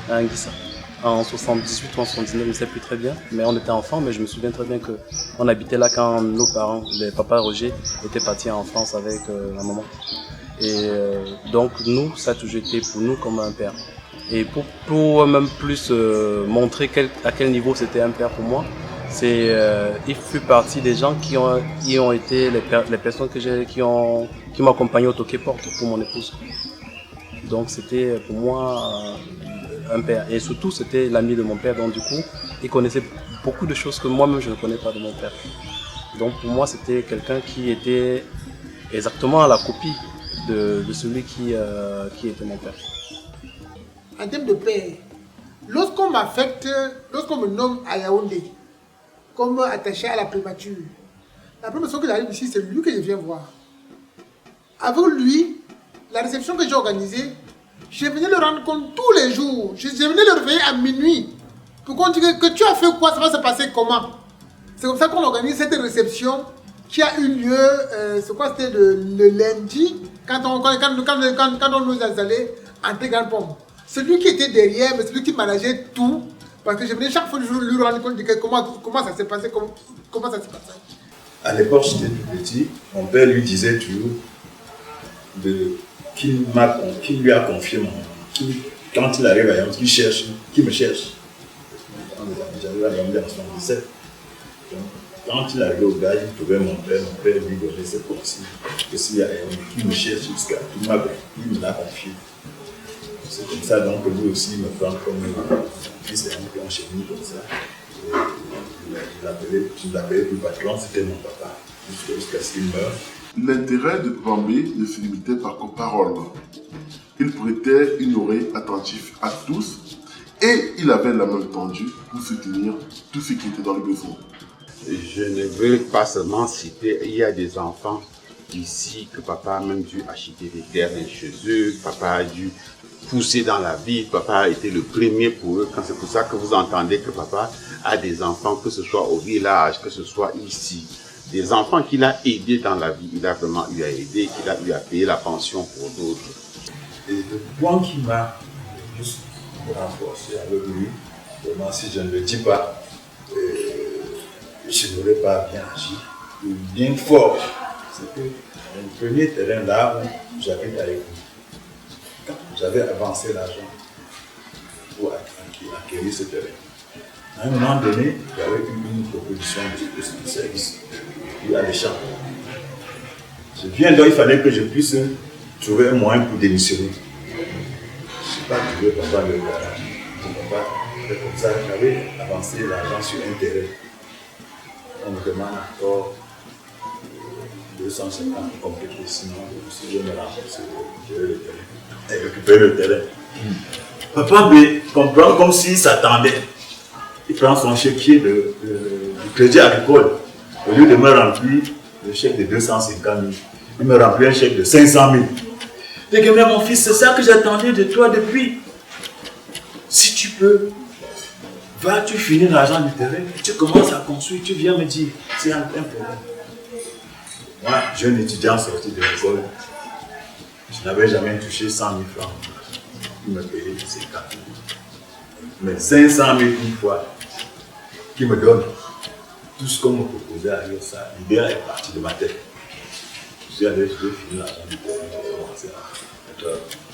à Anguissa. En 78 ou en 79, je ne sais plus très bien, mais on était enfants, mais je me souviens très bien qu'on habitait là quand nos parents, les papas Roger, étaient partis en France avec la maman. Et donc nous, ça a toujours été pour nous comme un père. Et pour même plus montrer à quel niveau c'était un père pour moi, il fut partie des gens qui ont été les personnes qui m'ont accompagné au Toqué Porte pour mon épouse. Donc c'était pour moi un père. Et surtout c'était l'ami de mon père, donc du coup il connaissait beaucoup de choses que moi-même je ne connais pas de mon père. Donc pour moi c'était quelqu'un qui était exactement à la copie de celui qui était mon père. En termes de père, lorsqu'on m'affecte, lorsqu'on me nomme à Yaoundé comme attaché à la primature, la première fois qu'il arrive ici, c'est lui que je viens voir. Avec lui, la réception que j'ai organisée, je venais le rendre compte tous les jours. Je venais le réveiller à minuit pour qu'on dise que tu as fait quoi, ça va se passer comment. C'est comme ça qu'on organise cette réception qui a eu lieu, c'était le lundi, quand on nous a allés en Grande Pomme. Celui qui était derrière, mais celui qui manageait tout, parce que je venais chaque fois lui rendre compte de comment ça s'est passé, comment ça s'est passé. À l'époque, j'étais tout petit, mon père lui disait toujours qu'il lui a confié quand il arrive à Yaoundé, qu'il me cherche. J'avais la Yaoundé en 77. Quand il arrivait au gars, il trouvait mon père lui donnait ses possibles. Que s'il y a Yaoundé, qu'il me cherche jusqu'à il me l'a confié. C'est comme ça donc que lui aussi il me prend comme un fils et un plan chez nous comme ça. Je l'appelais plus patron, c'était mon papa, jusqu'à ce qu'il meure. L'intérêt de Pambé ne se limitait pas qu'aux paroles. Il prêtait une oreille attentive à tous et il avait la main tendue pour soutenir tous ceux qui étaient dans le besoin. Je ne veux pas seulement citer, il y a des enfants ici que papa a même dû acheter des terrains chez eux, papa a dû pousser dans la vie, papa a été le premier pour eux. C'est pour ça que vous entendez que papa a des enfants, que ce soit au village, que ce soit ici. Des enfants qu'il a aidés dans la vie, il a vraiment eu à aider, qu'il a eu à payer la pension pour d'autres. Et le point qui m'a juste renforcé avec lui, vraiment si je ne le dis pas, je n'aurais pas bien agi, bien fort. C'est que le premier terrain là où j'habite avec lui, quand j'avais avancé l'argent pour acquérir ce terrain, à un moment donné, il y avait eu une proposition de service. Il y a des champs. Je viens donc, il fallait que je puisse trouver un moyen pour démissionner. Je ne sais pas trouvé papa le garage. Papa, c'est comme ça, j'avais avancé l'argent sur un terrain. On me demande encore 250 pour compléter, sinon je je me rends, je vais le terrain, et récupérer le terrain. Papa B comprend comme s'il s'attendait. Il prend son chéquier du crédit agricole. Au lieu de me remplir le chèque de 250 000, il me remplit un chèque de 500 000. Je dis, mais mon fils, c'est ça que j'attendais de toi depuis. Si tu peux, vas-tu finir l'argent du terrain, tu commences à construire, tu viens me dire, c'est un problème. Moi, jeune étudiant sorti de l'école, je n'avais jamais touché 100 000 francs. Il me payait ces 4 000. Mais 500 000 une fois, qui me donne tout ce qu'on me proposait à dire ça, l'idée est partie de ma tête. Je suis allé, je vais finir l'argent du terrain, j'ai commencé à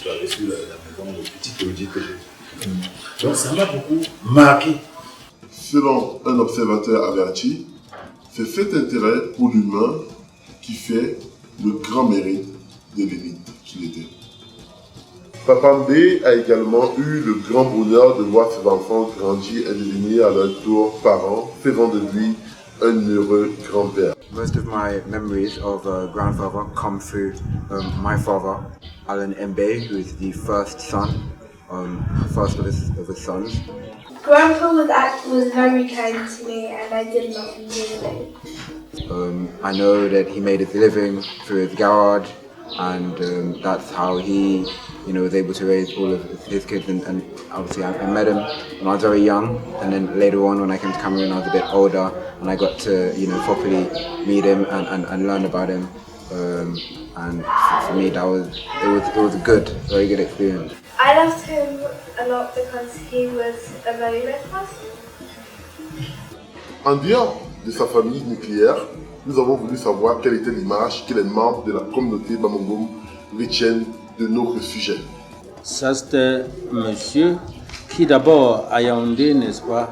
travailler sur la maison, le petit audit que j'ai. Donc ça m'a beaucoup marqué. Selon un observateur averti, c'est cet intérêt pour l'humain qui fait le grand mérite de l'élite qu'il était. Papa Mbé a également eu le grand bonheur de voir ses enfants grandir et devenir à leur tour parents, faisant de lui un heureux grand-père. Most of my memories of grandfather come through my father, Alan Mbe, who is the first son, first of his sons. Grandpa was very kind to me, and I did love him really. I know that he made his living through his garage, and that's how he, was able to raise all of his kids. And obviously, I met him when I was very young, and then later on, when I came to Cameroon, I was a bit older, and I got to, properly meet him and learn about him. And for me, it was a very good experience. I loved him a lot because he was a very nice person. En dehors de sa famille nucléaire, nous avons voulu savoir quelle était l'image que les membres de la communauté Bamongum retiennent de notre sujet. Ça, c'était monsieur qui, d'abord, à Yaoundé, n'est-ce pas,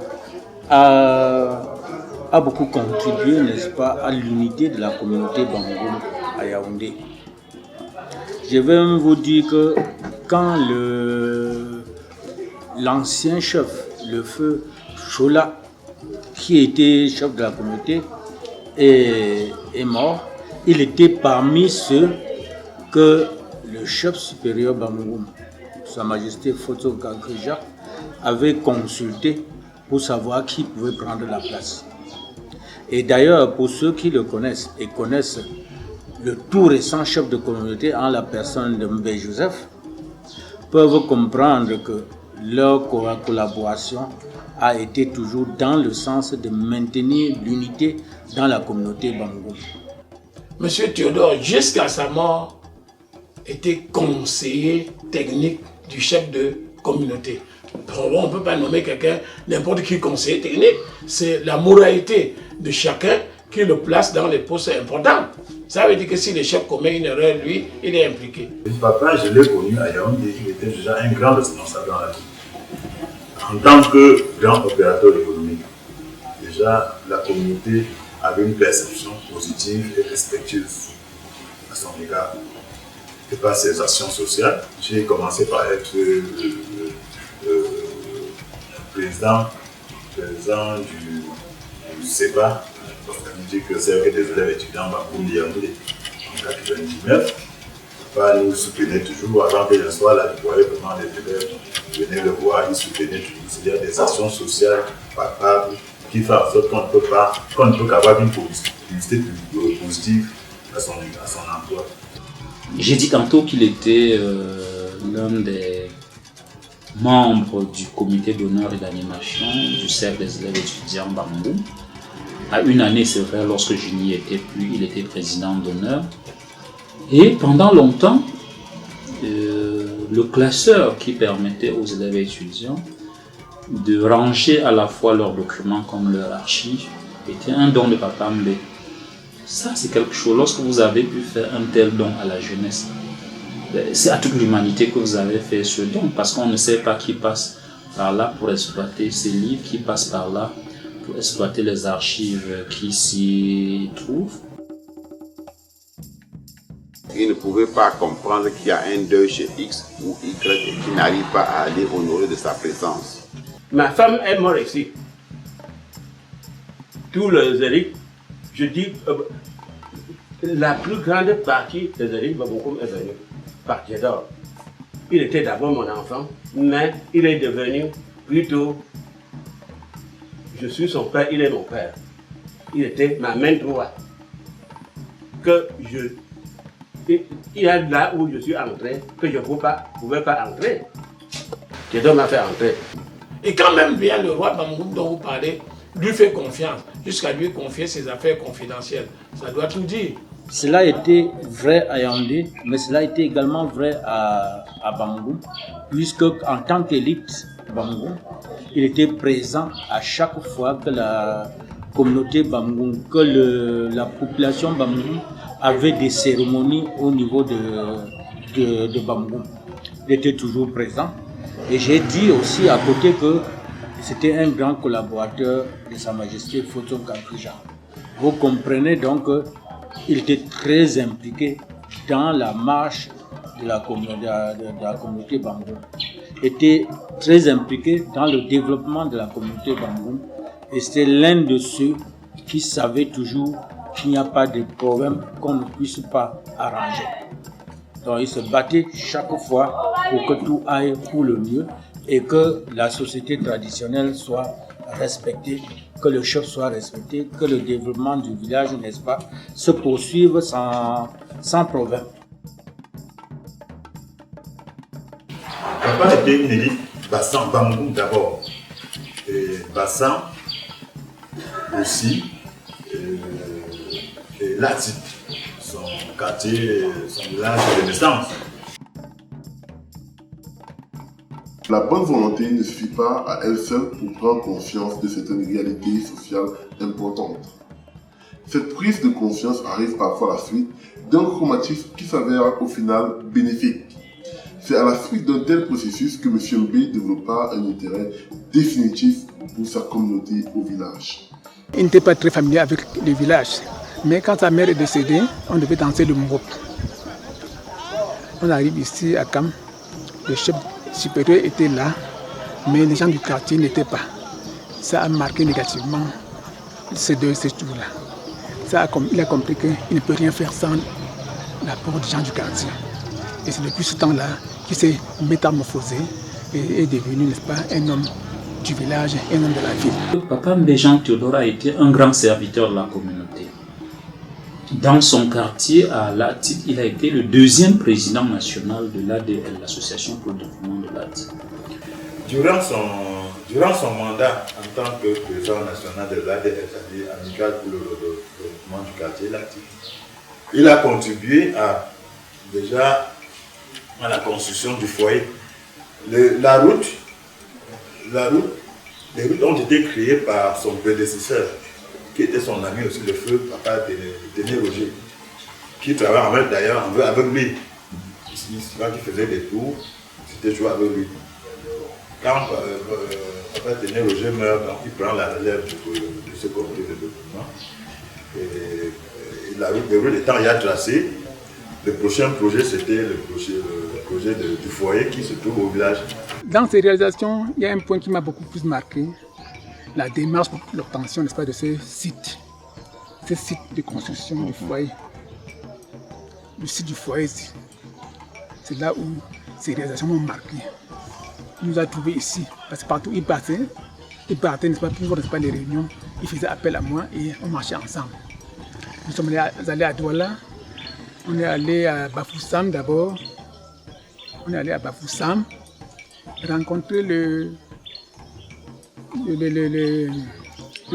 a beaucoup contribué, n'est-ce pas, à l'unité de la communauté Bamongum à Yaoundé. Je vais même vous dire que quand l'ancien chef, le feu Chola, qui était chef de la communauté, est mort, il était parmi ceux que le chef supérieur Bamongum, Sa Majesté Foto Gageja, avait consulté pour savoir qui pouvait prendre la place. Et d'ailleurs, pour ceux qui le connaissent et connaissent le tout récent chef de communauté en la personne de Mbé Joseph, peuvent comprendre que leur collaboration a été toujours dans le sens de maintenir l'unité dans la communauté Bamongum. Monsieur Théodore, jusqu'à sa mort, était conseiller technique du chef de communauté. On ne peut pas nommer quelqu'un, n'importe qui conseiller technique. C'est la moralité de chacun qui le place dans les postes importants. Ça veut dire que si le chef commet une erreur, lui, il est impliqué. Papa, je l'ai connu à Yaoundé, il était déjà un grand responsable dans la vie. En tant que grand opérateur économique, déjà la communauté avait une perception positive et respectueuse à son égard. Et par ses actions sociales, j'ai commencé par être président du CEPA, l'organisme que servait des élèves étudiants Bamongum de Yaoundé en 1999. Papa nous soutenait toujours, avant que je sois là, il voyait vraiment les élèves venir le voir, il soutenait toujours. C'est-à-dire des actions sociales palpables qui font en sorte qu'on ne peut qu'avoir une publicité positive à son emploi. J'ai dit tantôt qu'il était l'un des membres du comité d'honneur et d'animation du cercle des élèves étudiants Bamongum. À une année, c'est vrai, lorsque je n'y étais plus, il était président d'honneur. Et pendant longtemps, le classeur qui permettait aux élèves étudiants de ranger à la fois leurs documents comme leurs archives était un don de Papa Mbé. Ça, c'est quelque chose. Lorsque vous avez pu faire un tel don à la jeunesse, c'est à toute l'humanité que vous avez fait ce don, parce qu'on ne sait pas qui passe par là pour exploiter ces livres, qui passe par là pour exploiter les archives qui s'y trouvent. Il ne pouvait pas comprendre qu'il y a un deuil chez X ou Y et qu'il n'arrive pas à aller honorer de sa présence. Ma femme est morte ici. Tous les héritiers, je dis, la plus grande partie des élèves Babokoum est venue par Djedor. Il était d'abord mon enfant, mais il est devenu plutôt, je suis son père, il est mon père. Il était ma main droite. Il y a là où je suis entré, que je ne pouvais pas entrer. Djedor m'a fait entrer. Et quand même vient le roi Bamgoum dont vous parlez, lui fait confiance, jusqu'à lui confier ses affaires confidentielles. Ça doit tout dire. Cela était vrai à Yaoundé, mais cela était également vrai à Bamgoum, puisque en tant qu'élite Bamgoum, il était présent à chaque fois que la communauté Bamgoum, que la population Bamgoum avait des cérémonies au niveau de Bamgoum. Il était toujours présent. Et j'ai dit aussi à côté que c'était un grand collaborateur de Sa Majesté Photon Kankouja. Vous comprenez donc qu'il était très impliqué dans la marche de la communauté Bamgoum. Il était très impliqué dans le développement de la communauté Bamgoum. Et c'était l'un de ceux qui savait toujours qu'il n'y a pas de problème qu'on ne puisse pas arranger. Donc il se battait chaque fois pour que tout aille pour le mieux et que la société traditionnelle soit respectée, que le chef soit respecté, que le développement du village, n'est-ce pas, se poursuive sans problème. Papa était une élite Bassan, Bamgoum d'abord, et Bassan aussi, et Latit, son quartier, son village de naissance. La bonne volonté ne suffit pas à elle seule pour prendre conscience de certaines réalités sociales importantes. Cette prise de conscience arrive parfois à la suite d'un traumatisme qui s'avère au final bénéfique. C'est à la suite d'un tel processus que M. B développa un intérêt définitif pour sa communauté au village. Il n'était pas très familier avec le village, mais quand sa mère est décédée, on devait danser le Mouroup. On arrive ici à Kam, le chef supérieur était là, mais les gens du quartier n'étaient pas. Ça a marqué négativement ces jours-là. Il a compris qu'il ne peut rien faire sans l'apport des gens du quartier. Et c'est depuis ce temps-là qu'il s'est métamorphosé et est devenu, n'est-ce pas, un homme du village, un homme de la ville. Papa Mbéjan Théodore a été un grand serviteur de la communauté. Dans son quartier, à Latit, il a été le deuxième président national de l'ADL, l'Association pour le développement de Latit. Durant son mandat en tant que président national de l'ADL, c'est-à-dire amical pour le développement du quartier Latit, il a contribué déjà à la construction du foyer. Les routes ont été créées par son prédécesseur, qui était son ami aussi, le feu papa Denis Roger, qui travaillait d'ailleurs avec lui. Quand il faisait des tours, c'était toujours avec lui. Quand papa Denis Roger meurt, donc il prend la relève de ce comité de développement. Et la route étant déjà tracée, le prochain projet, c'était le projet du foyer qui se trouve au village. Dans ces réalisations, il y a un point qui m'a beaucoup plus marqué, la démarche pour l'obtention, n'est-ce pas, de ces sites de construction du foyer. Le site du foyer, c'est là où ces réalisations m'ont marqué. Il nous a trouvés ici, parce que partout il partait, n'est-ce pas, pour, n'est-ce pas, les réunions, il faisait appel à moi et on marchait ensemble. Nous sommes allés à Douala, on est allé à Bafoussam d'abord, rencontrer le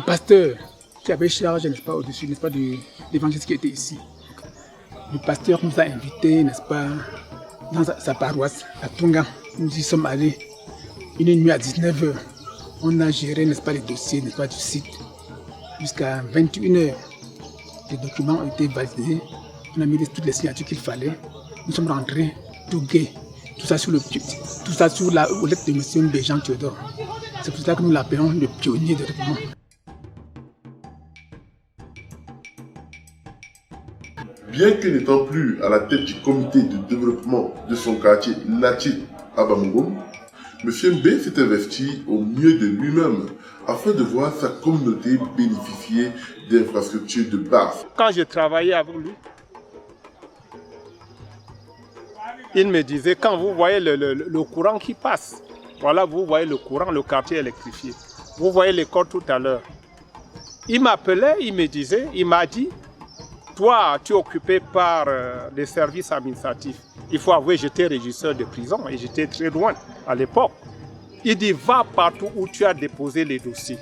pasteur qui avait charge, n'est-ce pas, au-dessus, n'est-ce pas, de l'évangéliste qui était ici. Le pasteur nous a invités, n'est-ce pas, dans sa paroisse, à Tunga. Nous y sommes allés une nuit à 19h. On a géré, n'est-ce pas, les dossiers, n'est-ce pas, du site. Jusqu'à 21h, les documents ont été validés. On a mis toutes les signatures qu'il fallait. Nous sommes rentrés tout gais. Tout ça sur la houlette de M. Mbéjan Théodore. C'est pour ça que nous l'appelons le pionnier de développement. Bien que n'étant plus à la tête du comité de développement de son quartier Latit à Bamgoum, M. Mbé s'est investi au mieux de lui-même afin de voir sa communauté bénéficier d'infrastructures de base. Quand j'ai travaillé avec lui, il me disait, quand vous voyez le courant qui passe, voilà, vous voyez le courant, le quartier électrifié. Vous voyez l'école tout à l'heure. Il m'appelait, il me disait, il m'a dit, toi, tu es occupé par les services administratifs. Il faut avouer, j'étais régisseur de prison et j'étais très loin à l'époque. Il dit, va partout où tu as déposé les dossiers.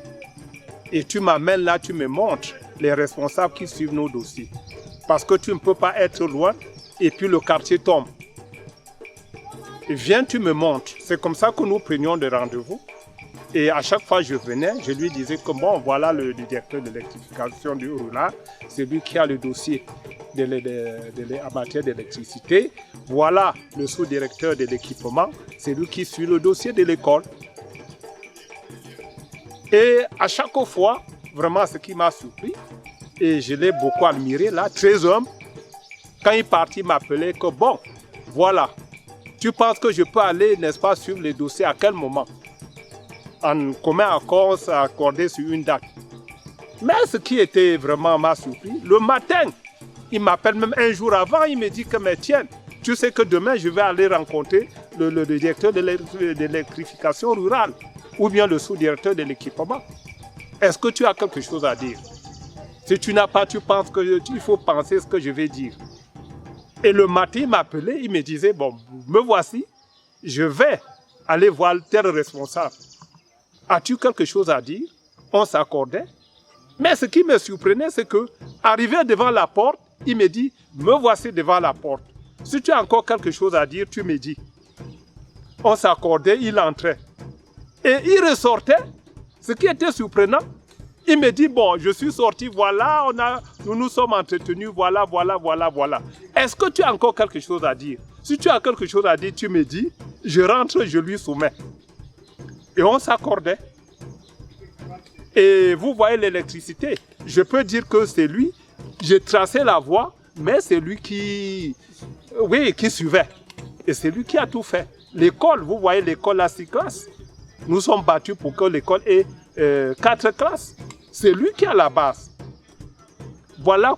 Et tu m'amènes là, tu me montres les responsables qui suivent nos dossiers. Parce que tu ne peux pas être loin et puis le quartier tombe. Et viens, tu me montres. C'est comme ça que nous prenions des rendez-vous. Et à chaque fois que je venais, je lui disais que bon, voilà le directeur de l'électrification du rural, c'est lui qui a le dossier en matière d'électricité. Voilà le sous-directeur de l'équipement, c'est lui qui suit le dossier de l'école. Et à chaque fois, vraiment ce qui m'a surpris, et je l'ai beaucoup admiré là, très humble, quand il est parti, il m'appelait que bon, voilà, tu penses que je peux aller, n'est-ce pas, suivre les dossiers à quel moment? En commun accord, s'accorder sur une date. Mais ce qui était vraiment m'a surpris, le matin, il m'appelle même un jour avant, il me dit que mais tiens, tu sais que demain je vais aller rencontrer le directeur de l'électrification rurale ou bien le sous-directeur de l'équipement. Est-ce que tu as quelque chose à dire? Si tu n'as pas, tu penses qu'il faut penser ce que je vais dire. Et le matin, il m'appelait, il me disait, bon, me voici, je vais aller voir tel responsable. As-tu quelque chose à dire? On s'accordait. Mais ce qui me surprenait, c'est que, arrivé devant la porte, il me dit, me voici devant la porte. Si tu as encore quelque chose à dire, tu me dis. On s'accordait, il entrait. Et il ressortait. Ce qui était surprenant, il me dit, bon, je suis sorti, voilà, nous nous sommes entretenus, voilà. Est-ce que tu as encore quelque chose à dire? Si tu as quelque chose à dire, tu me dis, je rentre, je lui soumets. Et on s'accordait. Et vous voyez l'électricité. Je peux dire que c'est lui. J'ai tracé la voie, mais c'est lui qui suivait. Et c'est lui qui a tout fait. L'école, vous voyez l'école à 6 classes. Nous sommes battus pour que l'école ait 4 classes. C'est lui qui a la base. Voilà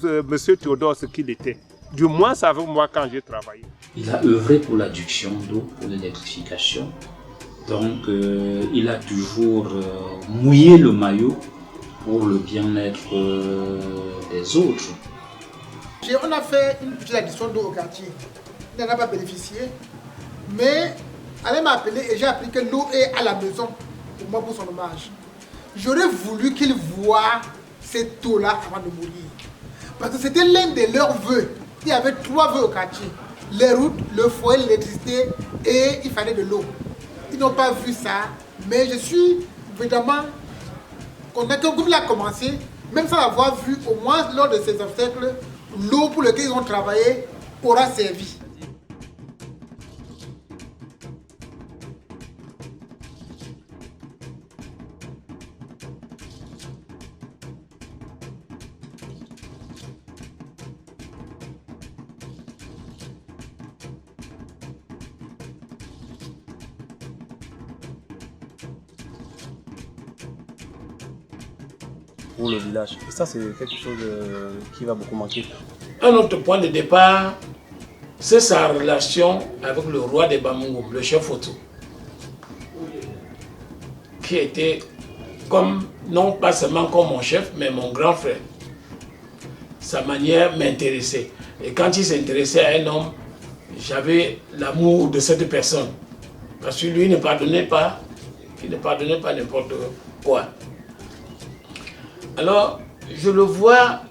M. Théodore ce qu'il était. Du moins, c'est avec moi quand j'ai travaillé. Il a œuvré pour l'adduction d'eau, pour l'électrification. Donc, il a toujours mouillé le maillot pour le bien-être des autres. On a fait une petite addition d'eau au quartier. Il n'en a pas bénéficié. Mais elle m'a appelé et j'ai appris que l'eau est à la maison pour moi pour son hommage. J'aurais voulu qu'il voie cette eau-là avant de mourir. Parce que c'était l'un de leurs vœux. Il y avait 3 vœux au quartier. Les routes, le foyer, l'électricité et il fallait de l'eau. Ils n'ont pas vu ça, mais je suis évidemment content que comme il a commencé, même sans avoir vu au moins lors de ces obstacles, l'eau pour laquelle ils ont travaillé aura servi. Pour le village. Et ça, c'est quelque chose qui va beaucoup manquer. Un autre point de départ, c'est sa relation avec le roi des Bamungum, le chef Otu, qui était comme, non pas seulement comme mon chef, mais mon grand frère. Sa manière m'intéressait. Et quand il s'intéressait à un homme, j'avais l'amour de cette personne. Parce que lui ne pardonnait pas, il ne pardonnait pas n'importe quoi. Alors, je le vois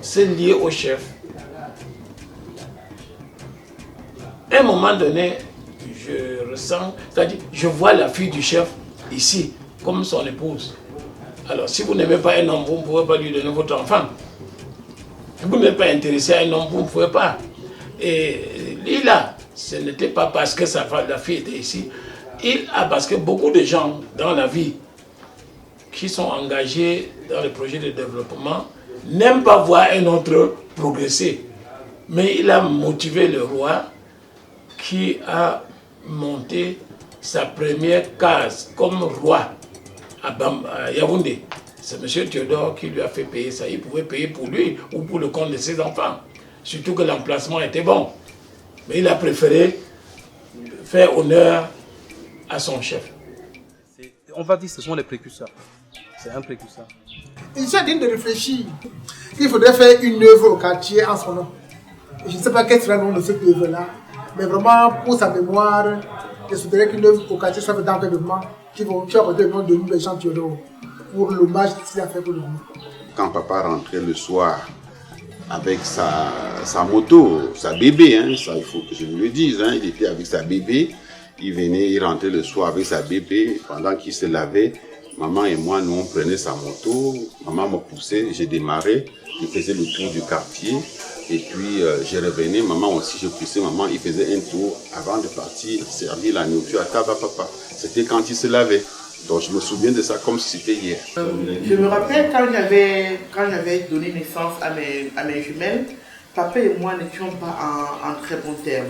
se lier au chef. À un moment donné, je ressens, c'est-à-dire, je vois la fille du chef ici, comme son épouse. Alors, si vous n'aimez pas un homme, vous ne pouvez pas lui donner votre enfant. Si vous n'êtes pas intéressé à un homme, vous ne pouvez pas. Et lui là, ce n'était pas parce que la fille était ici. Parce que beaucoup de gens dans la vie qui sont engagés dans les projets de développement n'aiment pas voir un autre progresser. Mais il a motivé le roi qui a monté sa première case comme roi à Yaoundé. C'est M. Théodore qui lui a fait payer ça. Il pouvait payer pour lui ou pour le compte de ses enfants. Surtout que l'emplacement était bon. Mais il a préféré faire honneur à son chef. On va dire que ce sont les précurseurs. C'est un précurseur. Il s'est dit de réfléchir qu'il faudrait faire une œuvre au quartier en son nom. Je ne sais pas quel sera le nom de cette œuvre-là, mais vraiment pour sa mémoire, je souhaiterais qu'une œuvre au quartier soit faite dans le moment qui va porter le nom de Béjan Théodore pour l'hommage qu'il a fait pour le monde. Quand papa rentrait le soir avec sa moto, sa bébé, hein, ça il faut que je vous le dise, hein, il était avec sa bébé, il rentrait le soir avec sa bébé, pendant qu'il se lavait, maman et moi, nous on prenait sa moto, maman me poussait, j'ai démarré, je faisais le tour du quartier, et puis je revenais, maman aussi, je poussais, maman, il faisait un tour avant de partir, servir la nourriture à table à papa. C'était quand il se lavait. Donc je me souviens de ça comme si c'était hier. Je me rappelle quand j'avais donné naissance à mes jumelles, papa et moi n'étions pas en très bons termes.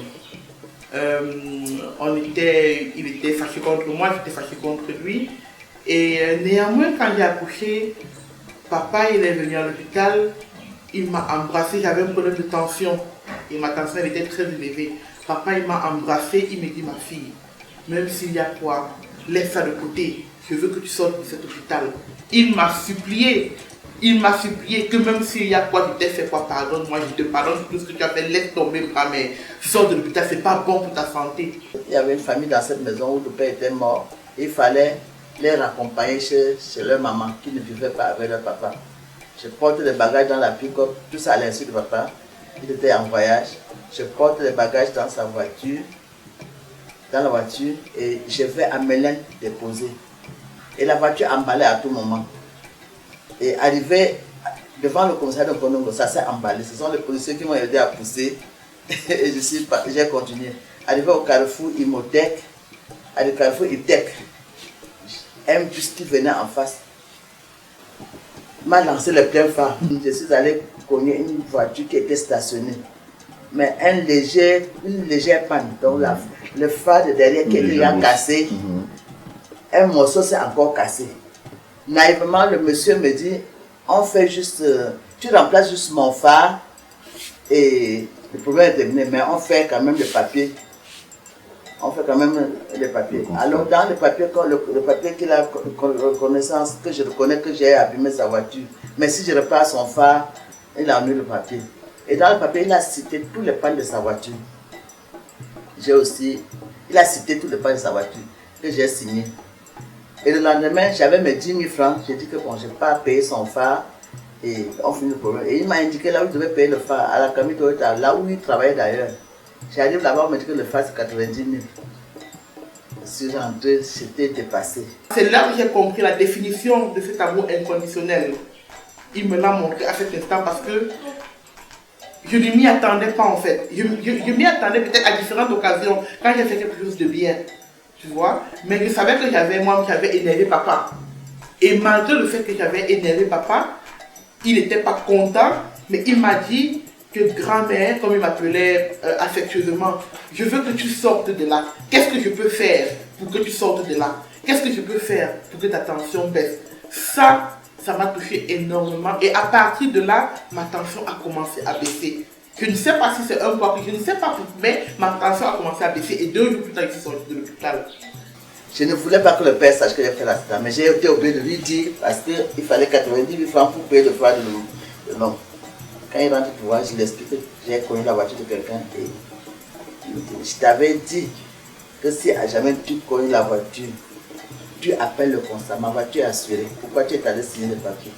Il était fâché contre moi, j'étais fâché contre lui. Et néanmoins, quand j'ai accouché, papa il est venu à l'hôpital, il m'a embrassé, j'avais un problème de tension. Et ma tension elle était très élevée. Papa il m'a embrassé, il me dit ma fille, même s'il y a quoi, laisse ça de côté, je veux que tu sortes de cet hôpital. Il m'a supplié que même s'il y a quoi, je t'ai fait quoi, pardonne-moi, je te pardonne tout ce que tu as fait, laisse tomber bras, mais sors de l'hôpital, c'est pas bon pour ta santé. Il y avait une famille dans cette maison où le père était mort, il fallait les raccompagner chez leur maman qui ne vivait pas avec leur papa. Je porte les bagages dans la pick-up, tout ça à l'insu de papa, il était en voyage, je porte les bagages dans sa voiture, dans la voiture, et je vais à Melun déposer. Et la voiture emballait à tout moment. Et arrivé devant le commissariat de Konongo, ça s'est emballé. Ce sont les policiers qui m'ont aidé à pousser. Et j'ai continué. Arrivé au carrefour Imotech, à le carrefour Itech, un bus qui venait en face m'a lancé le plein phare. Je suis allé cogner une voiture qui était stationnée. Mais une légère panne. Donc le phare de derrière qui était déjà cassé, un morceau s'est encore cassé. Naïvement, le monsieur me dit, on fait juste, tu remplaces juste mon phare et le problème est terminé, mais on fait quand même le papier. On fait quand même les papiers. Alors dans le papier qu'il a reconnaissance, que je reconnais que j'ai abîmé sa voiture, mais si je repars son phare, il a mis le papier. Et dans le papier, il a cité tous les pannes de sa voiture. Il a cité tous les pannes de sa voiture que j'ai signé. Et le lendemain, j'avais mes 10 000 francs. J'ai dit que bon, je n'ai pas payé son phare et on finit le problème. Et il m'a indiqué là où il devait payer le phare, à la Camille Toyota, là où il travaillait d'ailleurs. J'arrive là-bas, on me dit que le phare c'est 90 000. Je suis rentré, j'étais dépassé. C'est là que j'ai compris la définition de cet amour inconditionnel. Il me l'a montré à cet instant parce que je ne m'y attendais pas en fait. Je m'y attendais peut-être à différentes occasions quand j'ai fait quelque chose de bien. Tu vois, mais je savais que j'avais énervé papa. Et malgré le fait que j'avais énervé papa, il n'était pas content, mais il m'a dit que grand-mère, comme il m'appelait affectueusement, je veux que tu sortes de là. Qu'est-ce que je peux faire pour que tu sortes de là? Qu'est-ce que je peux faire pour que ta tension baisse? Ça m'a touché énormément. Et à partir de là, ma tension a commencé à baisser. Je ne sais pas si c'est un poids, je ne sais pas, mais ma tension a commencé à baisser et 2 jours plus tard, je suis sorti de l'hôpital. Je ne voulais pas que le père sache que j'ai fait l'accident, mais j'ai été obligé de lui dire parce qu'il fallait 90 000 francs pour payer le phare de l'homme. Quand il rentre pour voir, je lui explique que j'ai connu la voiture de quelqu'un et je t'avais dit que si à jamais tu connais la voiture, tu appelles le constat, ma voiture est assurée. Pourquoi tu es allé signer le papier?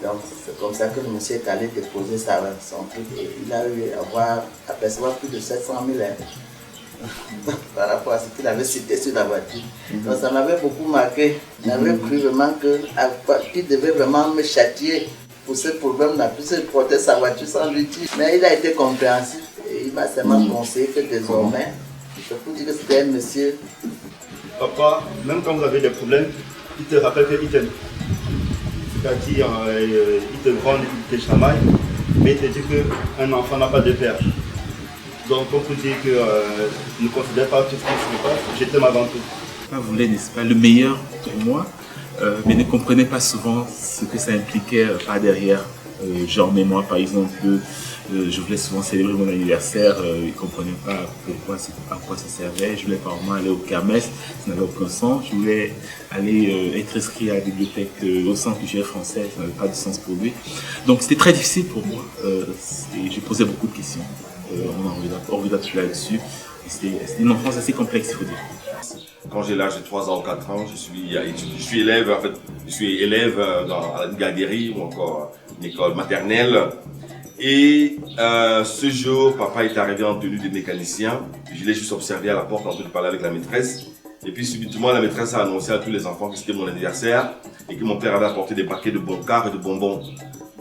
Donc c'est comme ça que le monsieur est allé déposer son truc et il a eu à percevoir plus de 700 000 par rapport à ce qu'il avait cité sur la voiture. Donc ça m'avait beaucoup marqué. J'avais cru vraiment qu'il devait vraiment me châtier pour ce problème-là, puisqu'il portait sa voiture sans lui dire. Mais il a été compréhensif et il m'a seulement conseillé que désormais, je peux dire que c'était un monsieur. Papa, même quand vous avez des problèmes, il te rappelle qu'il t'aime. C'est-à-dire, il te prend, il te chamaille, mais il te dit qu'un enfant n'a pas de père. Donc, on peut dire que ne considère pas tout ce qui se passe, je t'aime avant tout. Papa voulait, n'est-ce pas, le meilleur pour moi, mais ne comprenait pas souvent ce que ça impliquait par derrière Genre, mais moi, par exemple, je voulais souvent célébrer mon anniversaire, ils ne comprenaient pas à quoi ça servait. Je voulais par exemple aller au kermesse, ça n'avait aucun sens. Je voulais aller être inscrit à la bibliothèque au centre culturel français, ça n'avait pas de sens pour lui. Donc c'était très difficile pour moi. Et je posais beaucoup de questions. On a envie d'appuyer là-dessus. C'était une enfance assez complexe, il faut dire. Quand j'ai l'âge de 3 ans ou 4 ans, je suis élève, en fait, dans une garderie ou encore une école maternelle. Et ce jour, papa est arrivé en tenue de mécanicien. Je l'ai juste observé à la porte en train de parler avec la maîtresse. Et puis subitement, la maîtresse a annoncé à tous les enfants que c'était mon anniversaire et que mon père avait apporté des paquets de boncards et de bonbons.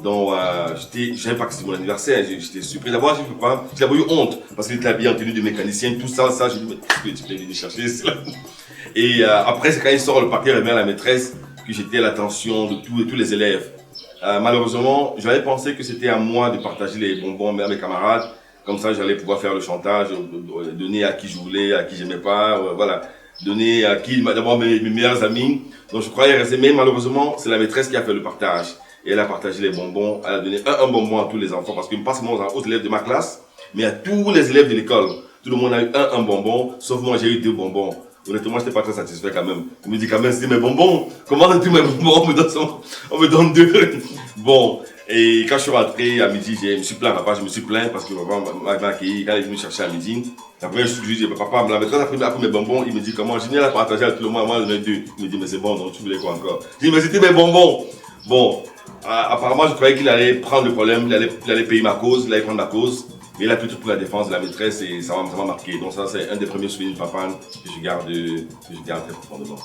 Donc, je ne savais pas que c'était mon anniversaire, j'étais surpris. D'abord, j'avais eu honte parce qu'il était habillé en tenue de mécanicien, tout ça, j'ai dit, mais qu'est-ce que tu venu chercher cela? Et après, c'est quand il sort le paquet, remet à la maîtresse, que j'étais à l'attention de tous les élèves. Malheureusement, j'avais pensé que c'était à moi de partager les bonbons à mes camarades. Comme ça, j'allais pouvoir faire le chantage, donner à qui je voulais, à qui j'aimais pas, voilà. Donner à qui, d'abord mes meilleurs amis. Donc, je croyais rester, mais malheureusement, c'est la maîtresse qui a fait le partage. Et elle a partagé les bonbons, elle a donné un bonbon à tous les enfants, parce que pas seulement aux élèves de ma classe, mais à tous les élèves de l'école. Tout le monde a eu un bonbon, sauf moi j'ai eu 2 bonbons. Honnêtement, je n'étais pas très satisfait quand même. Je me dis quand même, c'est mes bonbons. Comment tous mes bonbons, on me donne 2. Bon, et quand je suis rentré à midi, je me suis plaint, papa, je me suis plaint parce que papa m'a accueilli quand il est venu chercher à midi. La première chose que je lui ai dit, papa, la maîtresse a pris mes bonbons, il me dit comment, je viens la partager à tout le monde, moi j'en ai 2. Il me dit, mais c'est bon, donc tu voulais quoi encore? Je dis, mais c'était mes bonbons. Bon, apparemment, je croyais qu'il allait prendre le problème, il allait payer ma cause, il allait prendre ma cause. Mais il a plutôt pris la défense de la maîtresse et ça m'a marqué. Donc ça, c'est un des premiers souvenirs de papa que je garde très profondément.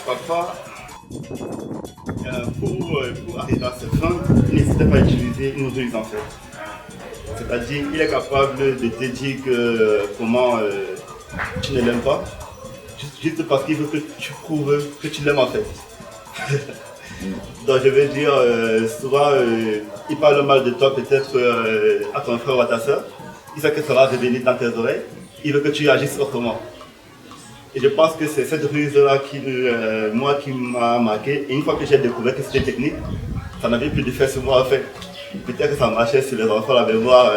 Papa, pour arriver à cette fin, il n'hésitait pas à utiliser une ruse en fait. C'est-à-dire, il est capable de te dire comment tu ne l'aimes pas, juste parce qu'il veut que tu prouves que tu l'aimes en fait. Donc je veux dire, souvent il parle mal de toi peut-être à ton frère ou à ta soeur. Il sait que ça va revenir dans tes oreilles. Il veut que tu agisses autrement. Et je pense que c'est cette ruse-là qui m'a marqué. Et une fois que j'ai découvert que c'était technique, ça n'avait plus d'effet sur moi en fait. Peut-être que ça marchait sur les enfants, la mémoire.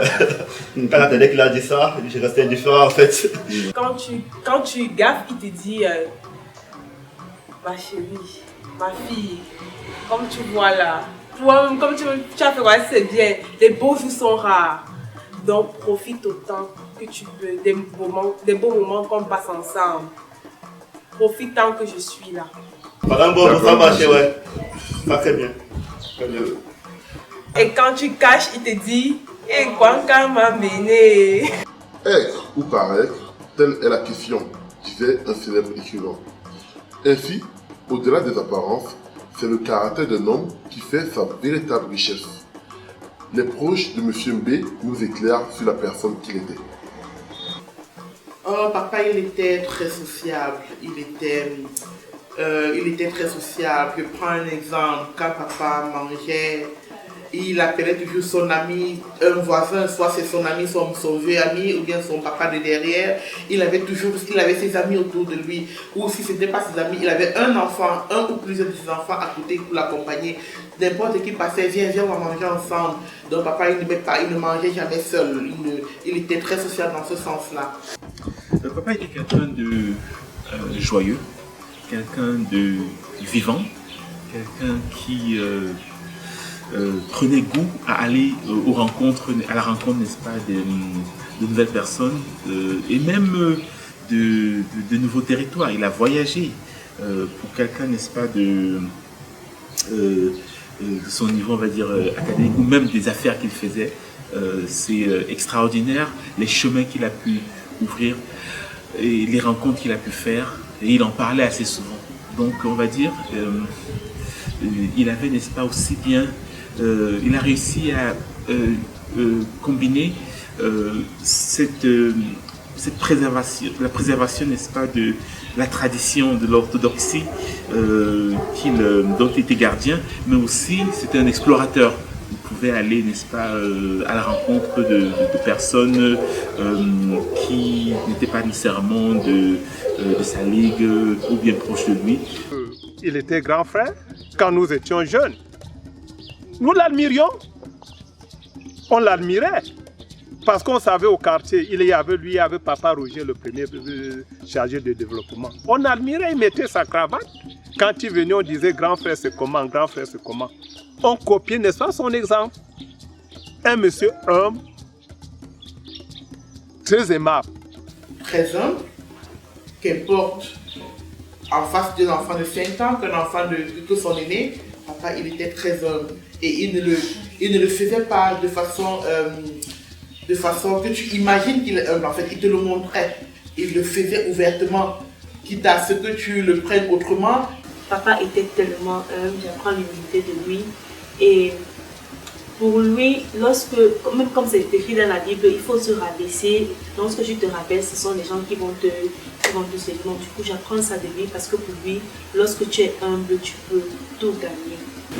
Quand j'entendais qu'il a dit ça, je restais indifférent en fait. Quand tu gaffes, il te dit ma chérie, ma fille, comme tu vois là, toi-même, comme tu as fait quoi, c'est bien. Les beaux jours sont rares. Donc profite autant que tu peux des beaux moments qu'on passe ensemble. Profite tant que je suis là. Par un bon ça marche, ouais. Ça c'est bien. Et quand tu caches, il te dit et quand m'a mené. Être ou paraître, telle est la question, disait un célèbre écrivain. Ainsi, au-delà des apparences, c'est le caractère d'un homme qui fait sa véritable richesse. Les proches de M. Mbé nous éclairent sur la personne qu'il était. Oh, papa, il était très sociable. Il était très sociable. Je prends un exemple. Quand papa mangeait, il appelait toujours son ami, un voisin, soit c'est son ami, son vieux ami, ou bien son papa de derrière. Il avait ses amis autour de lui. Ou si ce n'était pas ses amis, il avait un enfant, un ou plusieurs de ses enfants à côté pour l'accompagner. N'importe qui passait, viens, on va manger ensemble. Donc papa, il ne mangeait jamais seul. Il était très social dans ce sens-là. Papa était quelqu'un de joyeux, quelqu'un de vivant, quelqu'un qui prenait goût à aller à la rencontre, n'est-ce pas, de nouvelles personnes et même de nouveaux territoires. Il a voyagé pour quelqu'un, n'est-ce pas, de son niveau, on va dire, académique ou même des affaires qu'il faisait. C'est extraordinaire les chemins qu'il a pu ouvrir et les rencontres qu'il a pu faire, et il en parlait assez souvent. Donc on va dire, il avait, n'est-ce pas, aussi bien, il a réussi à combiner cette préservation, n'est-ce pas, de la tradition de l'orthodoxie dont il était gardien, mais aussi c'était un explorateur. Il pouvait aller, n'est-ce pas, à la rencontre de personnes qui n'étaient pas nécessairement de sa ligue ou bien proches de lui. Il était grand frère quand nous étions jeunes. Nous l'admirions. On l'admirait. Parce qu'on savait au quartier, il y avait Papa Roger, le premier chargé de développement. On admirait, il mettait sa cravate. Quand il venait, on disait grand frère c'est comment, grand frère c'est comment. On copiait, n'est-ce pas, son exemple. Un monsieur humble, très aimable. Très humble, qu'importe, en face d'un enfant de 5 ans, qu'un enfant que son aîné, papa, il était très humble. Et il ne le faisait pas de façon que tu imagines qu'il est humble. En fait, il te le montrait. Il le faisait ouvertement, quitte à ce que tu le prennes autrement. Papa était tellement humble, j'apprends l'humilité de lui. Et pour lui, même comme c'est écrit dans la Bible, il faut se rabaisser. Lorsque tu te rabaisses, ce sont les gens qui vont te soutenir. Du coup, j'apprends ça de lui parce que pour lui, lorsque tu es humble, tu peux tout gagner.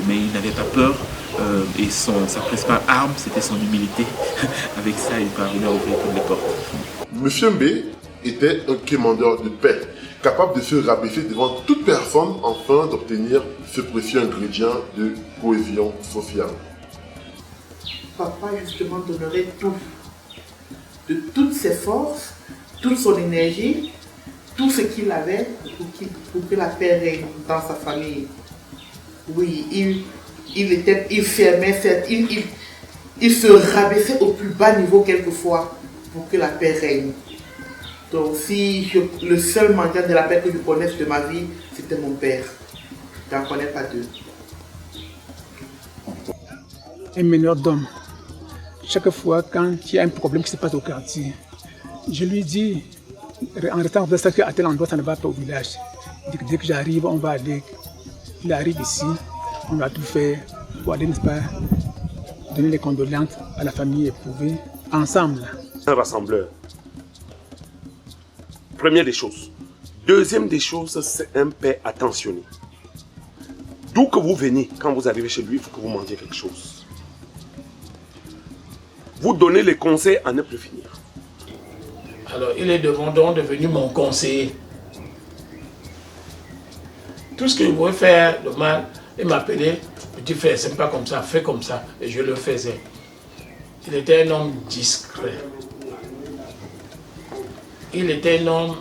Mais il n'avait pas peur et sa principale arme, c'était son humilité. Avec ça, il parvenait à ouvrir toutes les portes. Monsieur Mbé était un quémandeur de paix, capable de se rabaisser devant toute personne afin d'obtenir ce précieux ingrédient de cohésion sociale. Papa justement donnerait tout, de toutes ses forces, toute son énergie, tout ce qu'il avait pour que la paix règne dans sa famille. Oui, il fermait, il se rabaissait au plus bas niveau quelquefois pour que la paix règne. Donc le seul mendiant de la paix que je connaisse de ma vie, c'était mon père. Je n'en connais pas deux. Un meneur d'homme. Chaque fois, quand il y a un problème qui se passe au quartier, je lui dis, en restant à tel endroit, ça ne va pas au village. Dès que j'arrive, on va aller. Il arrive ici, on a tout fait pour aller, n'est-ce pas, donner les condoléances à la famille éprouvée, ensemble. Un rassembleur. Première des choses. Deuxième des choses, c'est un père attentionné. D'où que vous venez, quand vous arrivez chez lui, il faut que vous mangiez quelque chose. Vous donnez les conseils à ne plus finir. Alors, il est devenu mon conseiller. Tout ce que je pouvais faire de mal, il m'appelait, petit frère, c'est pas comme ça, fais comme ça. Et je le faisais. Il était un homme discret. Il était un homme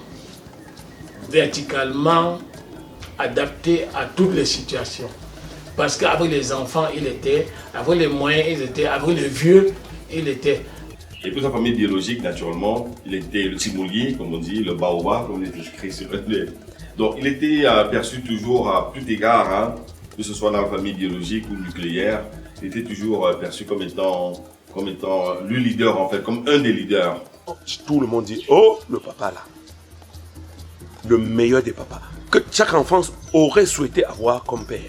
verticalement adapté à toutes les situations. Parce qu'avec les enfants, il était, avec les moyens, il était, avec les vieux, il était. Et pour sa famille biologique, naturellement, il était le timolier, comme on dit, le baobab, comme il était écrit sur le. Donc il était perçu toujours à plus d'égard, hein, que ce soit dans la famille biologique ou nucléaire, il était toujours perçu comme étant le leader en fait, comme un des leaders. Tout le monde dit, oh, le papa là, le meilleur des papas, que chaque enfant aurait souhaité avoir comme père.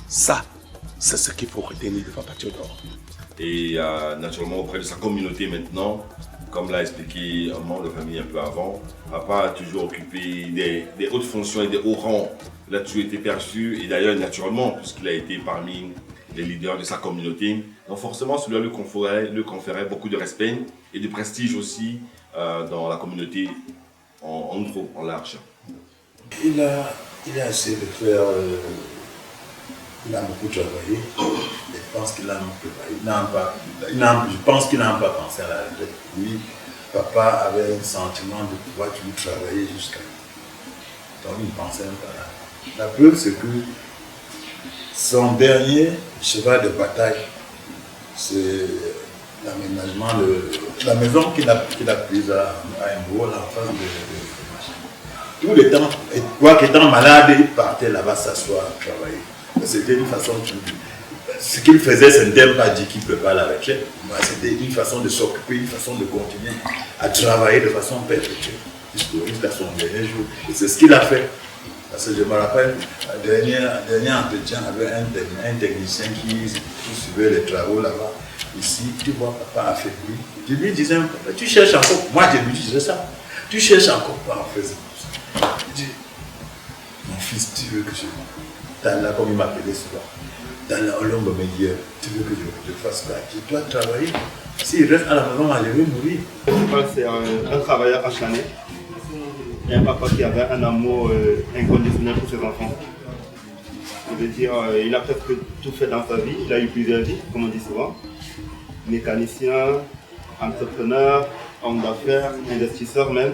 Ça, c'est ce qu'il faut retenir de Papa Théodore. Et naturellement auprès de sa communauté maintenant, comme l'a expliqué un membre de famille un peu avant, papa a toujours occupé des hautes fonctions et des hauts rangs. Il a toujours été perçu, et d'ailleurs naturellement, puisqu'il a été parmi les leaders de sa communauté, donc forcément cela lui conférait beaucoup de respect et de prestige aussi dans la communauté en gros, en large. Il a essayé de faire... il a beaucoup travaillé. Je pense qu'il n'a pas pensé à la retraite. Lui, papa avait un sentiment de pouvoir toujours travailler jusqu'à... Donc il ne pensait même pas là. La preuve, c'est que son dernier cheval de bataille, c'est l'aménagement de la maison qu'il a prise à Imbo, en face de tout le temps. Et quoi qu'étant malade, il partait là-bas s'asseoir, travailler. C'était une façon de... Ce qu'il faisait, ce n'était pas dit qu'il ne peut pas la retraite. C'était une façon de s'occuper, une façon de continuer à travailler de façon perpétuelle jusqu'à son dernier jour. Et c'est ce qu'il a fait. Parce que je me rappelle, le dernier entretien avec un technicien qui suivait les travaux là-bas. Ici, tu vois, papa a fait lui. Je lui disais, tu cherches encore. Moi, je lui disais ça. Tu cherches encore pas en faisant ça. Je dis, mon fils, tu veux que je... T'as là, comme il m'appelait souvent. Dans l'ombre médière, tu veux que je fasse quoi? Tu dois travailler. S'il reste à la maison, je vais mourir. C'est un travailleur acharné. Et un papa qui avait un amour inconditionnel pour ses enfants. Je veux dire, il a presque tout fait dans sa vie. Il a eu plusieurs vies, comme on dit souvent. Mécanicien, entrepreneur, homme d'affaires, investisseur même.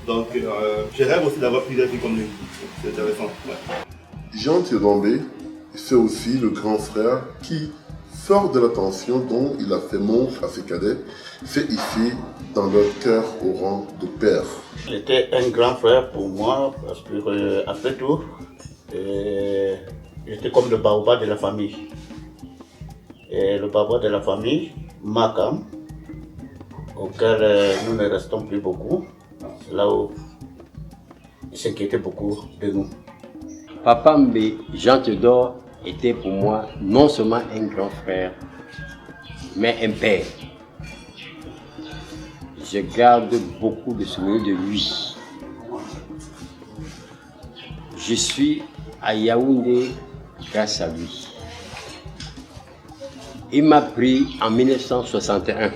Donc, je rêve aussi d'avoir plusieurs vies comme lui. C'est intéressant. Ouais. Jean Théodombe, c'est aussi le grand frère qui, fort de l'attention dont il a fait montre à ses cadets, s'est hissé dans leur cœur au rang de père. Il était un grand frère pour moi parce que, après tout, j'étais comme le baobab de la famille. Et le baobab de la famille, Makam, auquel nous ne restons plus beaucoup, c'est là où il s'inquiétait beaucoup de nous. Papa Mbé, Jean Théodore, était pour moi non seulement un grand frère, mais un père. Je garde beaucoup de souvenirs de lui. Je suis à Yaoundé grâce à lui. Il m'a pris en 1961.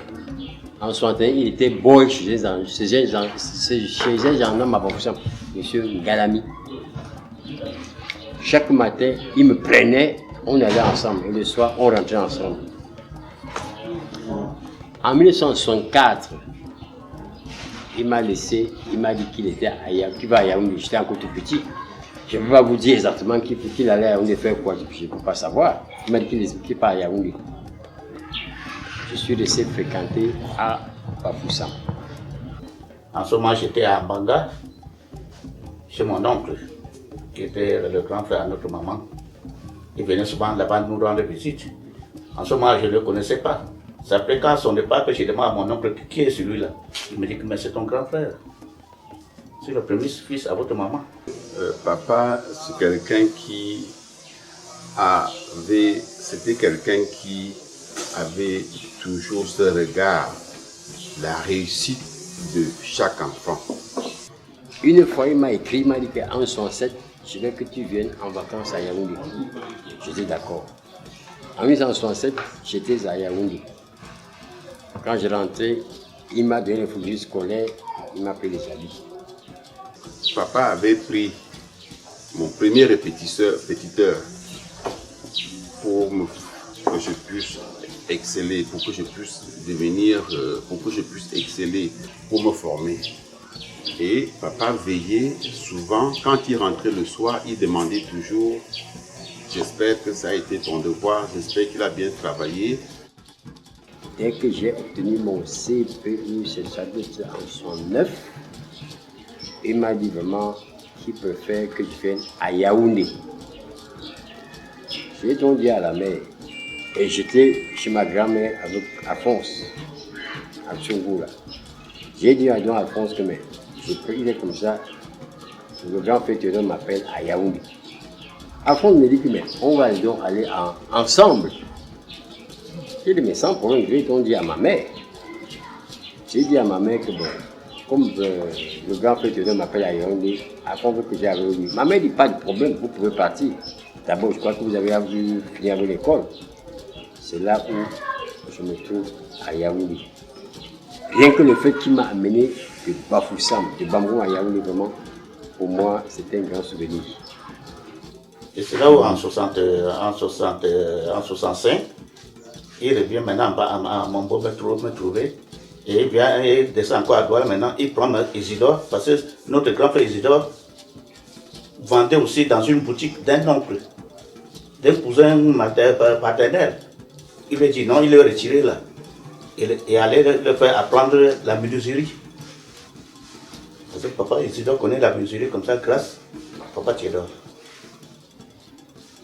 En 61, il était boy chez un gendarme à Bafoussam, M. Galami. Chaque matin, il me prenait, on allait ensemble, et le soir, on rentrait ensemble. En 1964, il m'a laissé, il m'a dit qu'il était à Yaoundé, j'étais encore tout petit. Je ne peux pas vous dire exactement qu'il allait à Yaoundé faire quoi, je ne peux pas savoir. Il m'a dit qu'il part à Yaoundé. Je suis laissé fréquenter à Bafoussam. En ce moment, j'étais à Banga, chez mon oncle, qui était le grand frère de notre maman. Il venait souvent là-bas nous rendre visite. En ce moment, je ne le connaissais pas. C'est après quand son départ que j'ai demandé à mon oncle qui est celui-là. Il me dit que c'est ton grand frère. C'est le premier fils à votre maman. Papa, c'est quelqu'un qui c'était quelqu'un qui avait toujours ce regard, la réussite de chaque enfant. Une fois, il m'a écrit, il m'a dit qu'en 67, je veux que tu viennes en vacances à Yaoundé. J'étais d'accord. En 1967, j'étais à Yaoundé. Quand je rentrais, il m'a donné le fourniture scolaire, il m'a pris les habits. Papa avait pris mon premier répétiteur pour que je puisse exceller, pour que je puisse devenir, pour que je puisse exceller, pour me former. Et papa veillait souvent, quand il rentrait le soir, il demandait toujours « J'espère que ça a été ton devoir, j'espère qu'il a bien travaillé ». Dès que j'ai obtenu mon CPU, c'est ça en 1969, il m'a dit vraiment qu'il préfère que je vienne à Yaoundé. J'ai donc dit à la mère, et j'étais chez ma grand-mère avec Alphonse, à Tchongoula. J'ai dit à Alphonse que mais, il est comme ça, le grand frère m'appelle à Yaoundé. Alphonse me dit que mais, on va donc aller ensemble. J'ai dit mais sans problème, je vais donc dire à ma mère. J'ai dit à ma mère que bon, comme le grand frère m'appelle à Yaoundé, Alphonse veut que j'aille avec lui. Ma mère dit pas de problème, vous pouvez partir. D'abord, je crois que vous avez voulu finir avec l'école. C'est là où je me trouve à Yaoundé. Rien que le fait qu'il m'a amené de Bafoussam, de Bamrou à Yaoundé, vraiment, pour moi, c'était un grand souvenir. Et c'est là où en 65, il revient maintenant à Mambo me trouver. Et il vient et descend encore à Douala maintenant. Il prend Isidore, parce que notre grand frère Isidore vendait aussi dans une boutique d'un oncle, d'un cousin paternel. Il lui dit non, il est retiré là. Et allait le faire apprendre la menuiserie. Parce que papa Isidore connaît la menuiserie comme ça grâce à papa Théodore.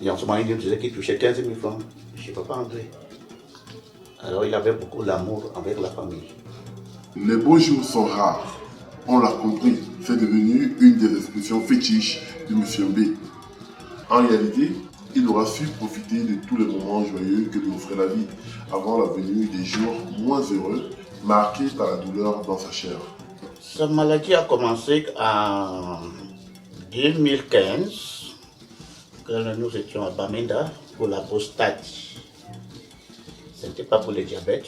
Et en ce moment, il nous disait qu'il touchait 15 000 francs chez papa André. Alors il avait beaucoup d'amour avec la famille. Les beaux jours sont rares. On l'a compris, c'est devenu une des expressions fétiches de M. B. En réalité, il aura su profiter de tous les moments joyeux que lui offrait la vie, avant la venue des jours moins heureux, marqués par la douleur dans sa chair. Sa maladie a commencé en 2015, quand nous étions à Bamenda pour la prostate. Ce n'était pas pour le diabète,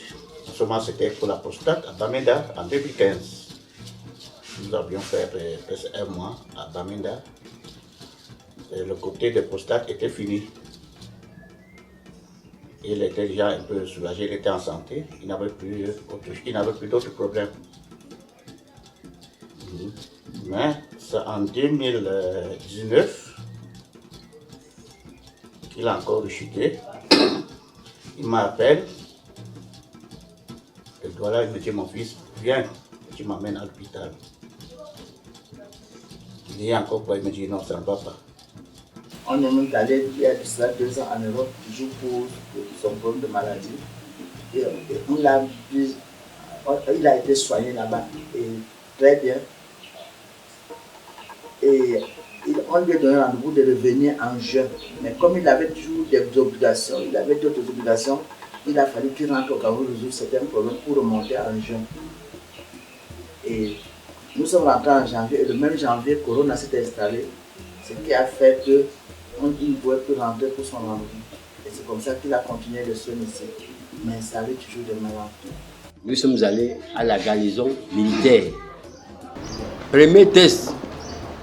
en ce moment c'était pour la prostate à Bamenda en 2015. Nous avions fait presque un mois à Bamenda. le côté de prostate était fini. Il était déjà un peu soulagé, il était en santé, il n'avait plus d'autres problèmes. Mais c'est en 2019 qu'il a encore rechuté. Il m'appelle. Et voilà, il me dit, mon fils, viens, tu m'amènes à l'hôpital. Il y a encore quoi, il me dit, non, ça ne va pas. On est allé il y a 2 ans en Europe, toujours pour son problème de maladie. Et il a été soigné là-bas, et très bien. Et on lui a donné rendez-vous de revenir en juin. Mais comme il avait toujours des obligations, il avait d'autres obligations, il a fallu qu'il rentre au Cameroun résoudre certains problèmes pour remonter en juin. Et nous sommes rentrés en janvier, et le même janvier, Corona s'est installé, ce qui a fait qu'on ne pouvait plus rentrer pour son rendez-vous. Et c'est comme ça qu'il a continué le soin ici, mais ça avait toujours des malades. Nous sommes allés à la garnison militaire. Premier test,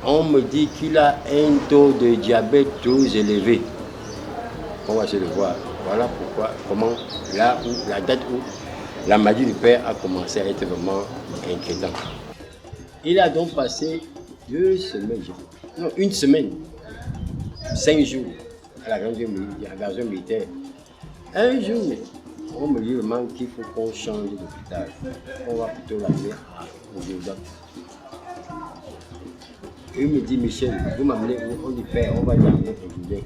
on me dit qu'il a un taux de diabète trop élevé. On va se le voir. Voilà pourquoi, la date où la maladie du père a commencé à être vraiment inquiétante. Il a donc passé 2 semaines, non, 1 semaine, 5 jours à la garnison militaire. Un jour, on me dit vraiment qu'il faut qu'on change d'hôpital. On va plutôt l'amener au Jourdain. Il me dit, Michel, vous m'amenez où? On dit, père, on va l'amener au Jourdain.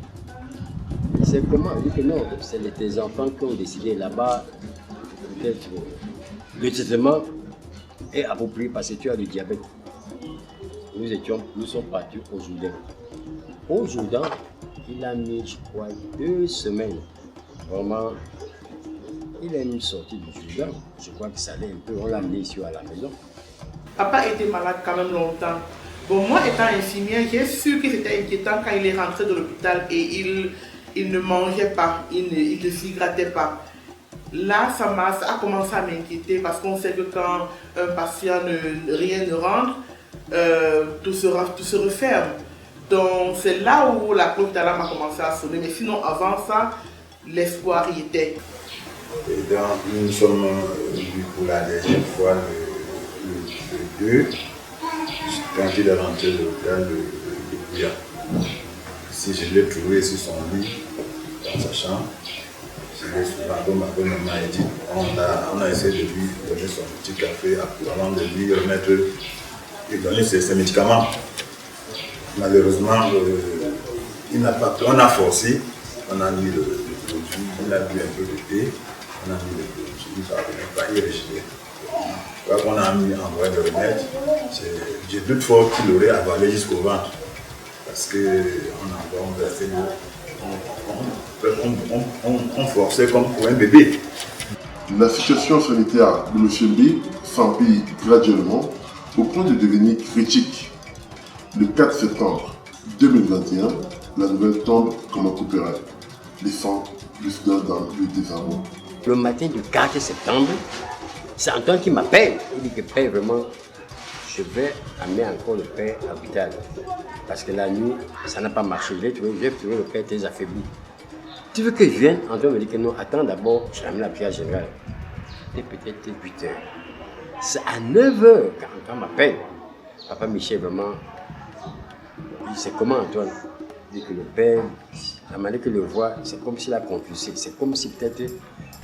C'est comment? Il dit que non, c'est tes enfants qui ont décidé là-bas. Peut-être le traitement est approprié parce que tu as du diabète. Nous sommes partis au Jourdain. Au Jourdain, il a mis, je crois, 2 semaines. Vraiment, il est une sortie du Jourdain. Je crois que ça allait un peu. On l'a amené ici à la maison. Papa était malade quand même longtemps. Bon, moi étant infirmière, j'ai su que c'était inquiétant quand il est rentré de l'hôpital et il ne mangeait pas, il ne s'y grattait pas. Là, ça a commencé à m'inquiéter parce qu'on sait que quand un patient rien ne rentre, tout se referme. Donc c'est là où la cloche d'alarme a commencé à sonner. Mais sinon, avant ça, l'espoir y était. Et donc, nous sommes vus pour la dernière fois le 2, quand il est rentré de l'hôpital de Bouya. Si je l'ai trouvé sur son lit, dans sa chambre, je l'ai souvent, comme ma maman a dit, on a essayé de lui donner son petit café avant de lui remettre et donner ses médicaments. Malheureusement, il n'a pas pris. On a forcé, on a mis le produit, il a bu un peu de thé, on a mis le produit, ça ne pas y rejeter. Je crois qu'on a mis en voie de remettre. J'ai doute fort qu'il aurait avalé jusqu'au ventre. Parce qu'on a versé on forçait comme pour un bébé. La situation sanitaire de M. B s'empire graduellement au point de devenir critique. Le 4 septembre 2021, la nouvelle tombe comme un coup de péril, laissant le Soudan dans le désarroi. Le matin du 4 septembre, c'est Antoine qui m'appelle. Il dit que père, vraiment, je vais amener encore le père à l'hôpital. Parce que la nuit, ça n'a pas marché. J'ai trouvé le père très affaibli. Tu veux que je vienne? Antoine me dit que non, attends d'abord, je l'amène à la prière générale. C'était peut-être 8 heures. C'est à 9 heures quand Antoine m'appelle. Papa Michel, vraiment, il dit c'est comment Antoine? Il dit que le père, la manière que le voit, c'est comme s'il a confusé. C'est comme si peut-être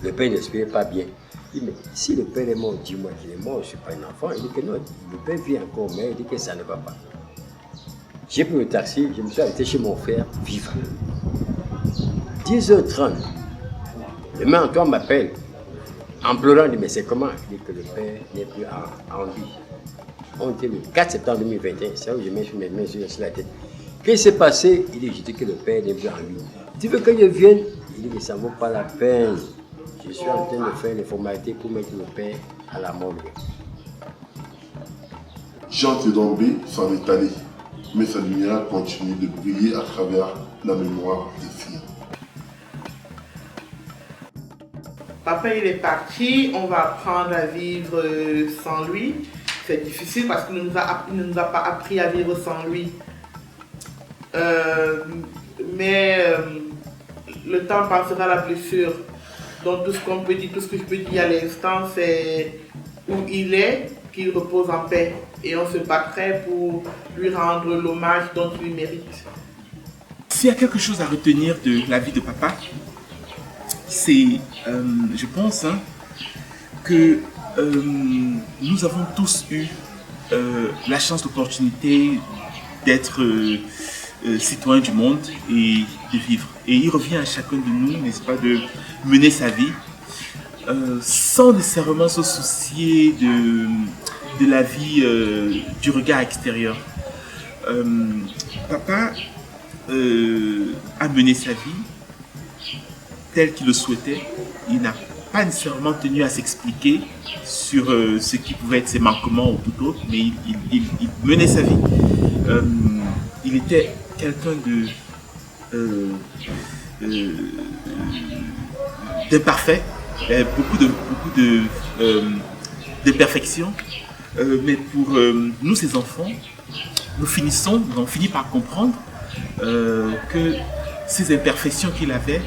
le père n'espérait pas bien. Il dit, mais si le père est mort, dis-moi qu'il est mort, je ne suis pas un enfant. Il dit que non, le père vit encore, mais il dit que ça ne va pas. J'ai pris le taxi, je me suis arrêté chez mon frère, vivant. 10h30, le matin, Antoine m'appelle, en pleurant, il dit, mais c'est comment? Il dit que le père n'est plus en vie. On était le 4 septembre 2021, c'est là où je mets mes mains sur la tête. Qu'est-ce qui s'est passé? Il dit, je dis que le père n'est plus en vie. Tu veux que je vienne? Il dit que ça ne vaut pas la peine. Je suis en train de faire les formalités pour mettre le père à la morgue. Jean Théodore B s'en est allé, mais sa lumière continue de briller à travers la mémoire des filles. Papa, il est parti, on va apprendre à vivre sans lui. C'est difficile parce qu'il ne nous a pas appris à vivre sans lui. mais le temps passera la blessure. Donc tout ce qu'on peut dire, tout ce que je peux dire à l'instant, c'est où il est, qu'il repose en paix. Et on se battrait pour lui rendre l'hommage dont il mérite. S'il y a quelque chose à retenir de la vie de papa, c'est, je pense, que nous avons tous eu la chance, l'opportunité d'être citoyens du monde et de vivre. Et il revient à chacun de nous, n'est-ce pas, de mener sa vie sans nécessairement se soucier de la vie, du regard extérieur. Papa a mené sa vie tel qu'il le souhaitait. Il n'a pas nécessairement tenu à s'expliquer sur ce qui pouvait être ses manquements ou tout autre, mais il menait sa vie. Il était quelqu'un d'imparfait, beaucoup d'imperfections, mais pour nous, ses enfants, nous avons fini par comprendre que ces imperfections qu'il avait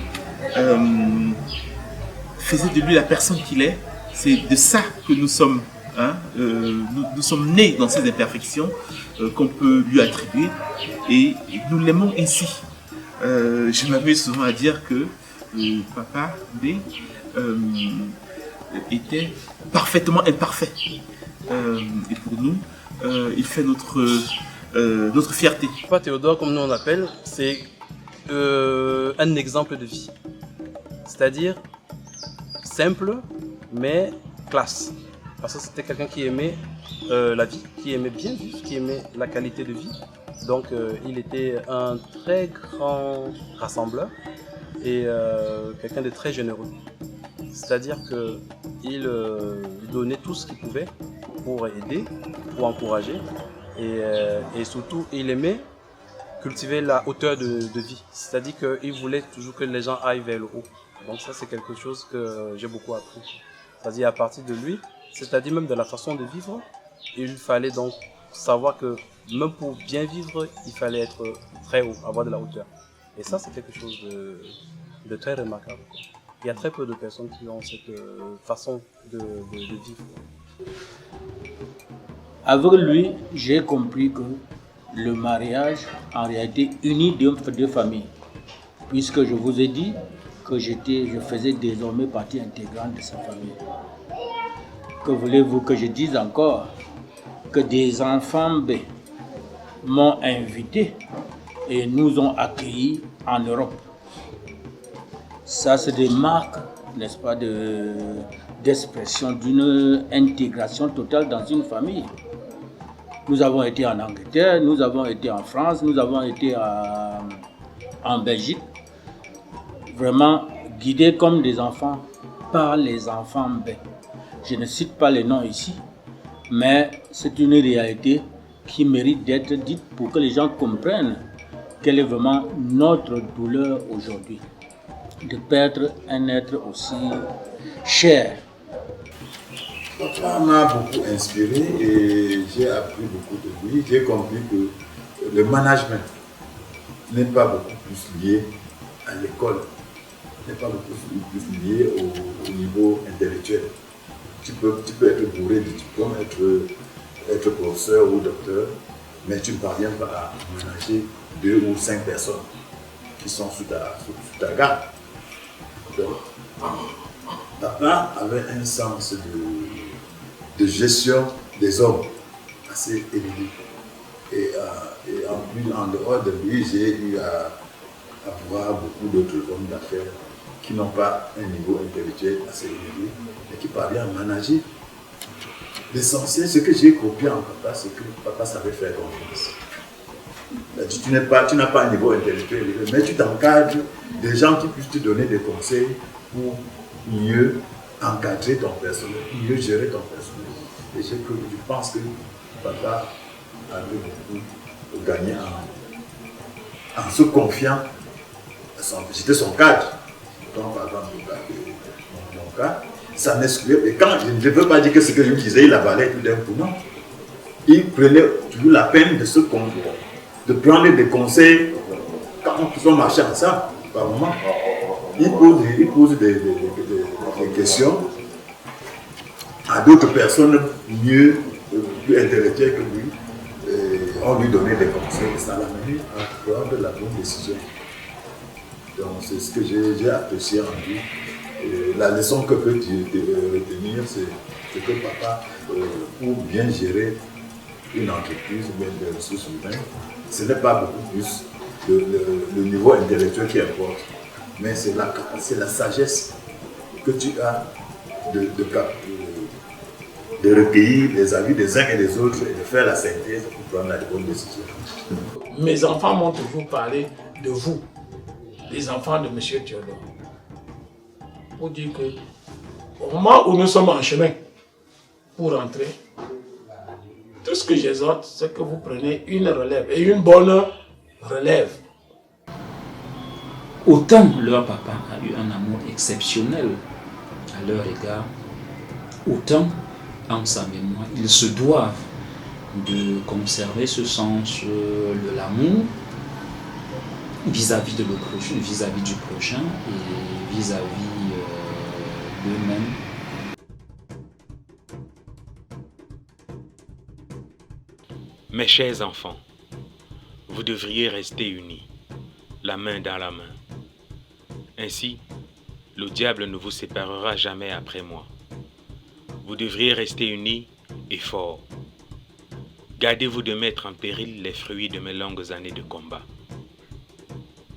faisaient de lui la personne qu'il est. C'est de ça que nous sommes. Nous sommes nés dans ces imperfections qu'on peut lui attribuer et nous l'aimons ainsi. Je m'amuse souvent à dire que Papa B était parfaitement imparfait. Et pour nous, il fait notre fierté. Papa Théodore, comme nous on l'appelle, c'est un exemple de vie. C'est-à-dire simple, mais classe. Parce que c'était quelqu'un qui aimait la vie, qui aimait bien vivre, qui aimait la qualité de vie. Donc il était un très grand rassembleur et quelqu'un de très généreux. C'est-à-dire qu'il donnait tout ce qu'il pouvait pour aider, pour encourager. Et surtout, il aimait cultiver la hauteur de vie. C'est-à-dire qu'il voulait toujours que les gens aillent vers le haut. Donc ça, c'est quelque chose que j'ai beaucoup appris. C'est-à-dire à partir de lui, c'est-à-dire même de la façon de vivre, il fallait donc savoir que même pour bien vivre, il fallait être très haut, avoir de la hauteur. Et ça, c'est quelque chose de très remarquable. Il y a très peu de personnes qui ont cette façon de vivre. Avec lui, j'ai compris que le mariage, en réalité, unit deux familles. Puisque je vous ai dit que je faisais désormais partie intégrante de sa famille. Que voulez-vous que je dise encore? Que des enfants B m'ont invité et nous ont accueillis en Europe. Ça, c'est des marques, n'est-ce pas, d'expression d'une intégration totale dans une famille. Nous avons été en Angleterre, nous avons été en France, nous avons été en Belgique. Vraiment guidés comme des enfants par les enfants B. Je ne cite pas les noms ici, mais c'est une réalité qui mérite d'être dite pour que les gens comprennent quelle est vraiment notre douleur aujourd'hui, de perdre un être aussi cher. Papa m'a beaucoup inspiré et j'ai appris beaucoup de lui. J'ai compris que le management n'est pas beaucoup plus lié à l'école, n'est pas beaucoup plus lié au niveau intellectuel. Tu peux être bourré de diplômes, être professeur ou docteur, mais tu ne parviens pas à manager 2 ou 5 personnes qui sont sous ta garde. Donc, papa avait un sens de gestion des hommes assez élevé. Et en dehors de lui, j'ai eu à voir beaucoup d'autres hommes d'affaires qui n'ont pas un niveau intellectuel assez élevé, mais qui parviennent à manager. L'essentiel, ce que j'ai copié en papa, c'est que papa savait faire confiance. Tu n'as pas un niveau intellectuel élevé, mais tu t'encadres des gens qui puissent te donner des conseils pour mieux encadrer ton personnel, mieux gérer ton personnel. Et je pense que papa avait beaucoup gagné en se confiant. J'étais son cadre. Donc, par exemple, mon cas, ça m'excluait. Et quand je ne veux pas dire que ce que je lui disais, il avalait tout d'un coup, non. Il prenait toujours la peine de prendre des conseils quand ils ont marché ensemble, par moment, ils posent des questions à d'autres personnes mieux, plus intellectuelles que lui. On lui donnait des conseils et ça l'a mené à prendre la bonne décision. Donc c'est ce que j'ai apprécié en lui. Et la leçon que peut-il retenir, c'est que papa, pour bien gérer une entreprise ou bien des ressources humaines, ce n'est pas beaucoup plus le niveau intellectuel qui importe, mais c'est la sagesse que tu as de recueillir les avis des uns et des autres et de faire la synthèse pour prendre la bonne décision. Mes enfants m'ont toujours parlé de vous, les enfants de M. Théodore. Pour dire que au moment où nous sommes en chemin pour rentrer, tout ce que j'exhorte, c'est que vous preniez une relève et une bonne relève. Autant leur papa a eu un amour exceptionnel à leur égard, autant en sa mémoire, ils se doivent de conserver ce sens de l'amour vis-à-vis de l'autre, vis-à-vis du prochain et vis-à-vis d'eux-mêmes. Mes chers enfants, vous devriez rester unis, la main dans la main. Ainsi, le diable ne vous séparera jamais après moi. Vous devriez rester unis et forts. Gardez-vous de mettre en péril les fruits de mes longues années de combat.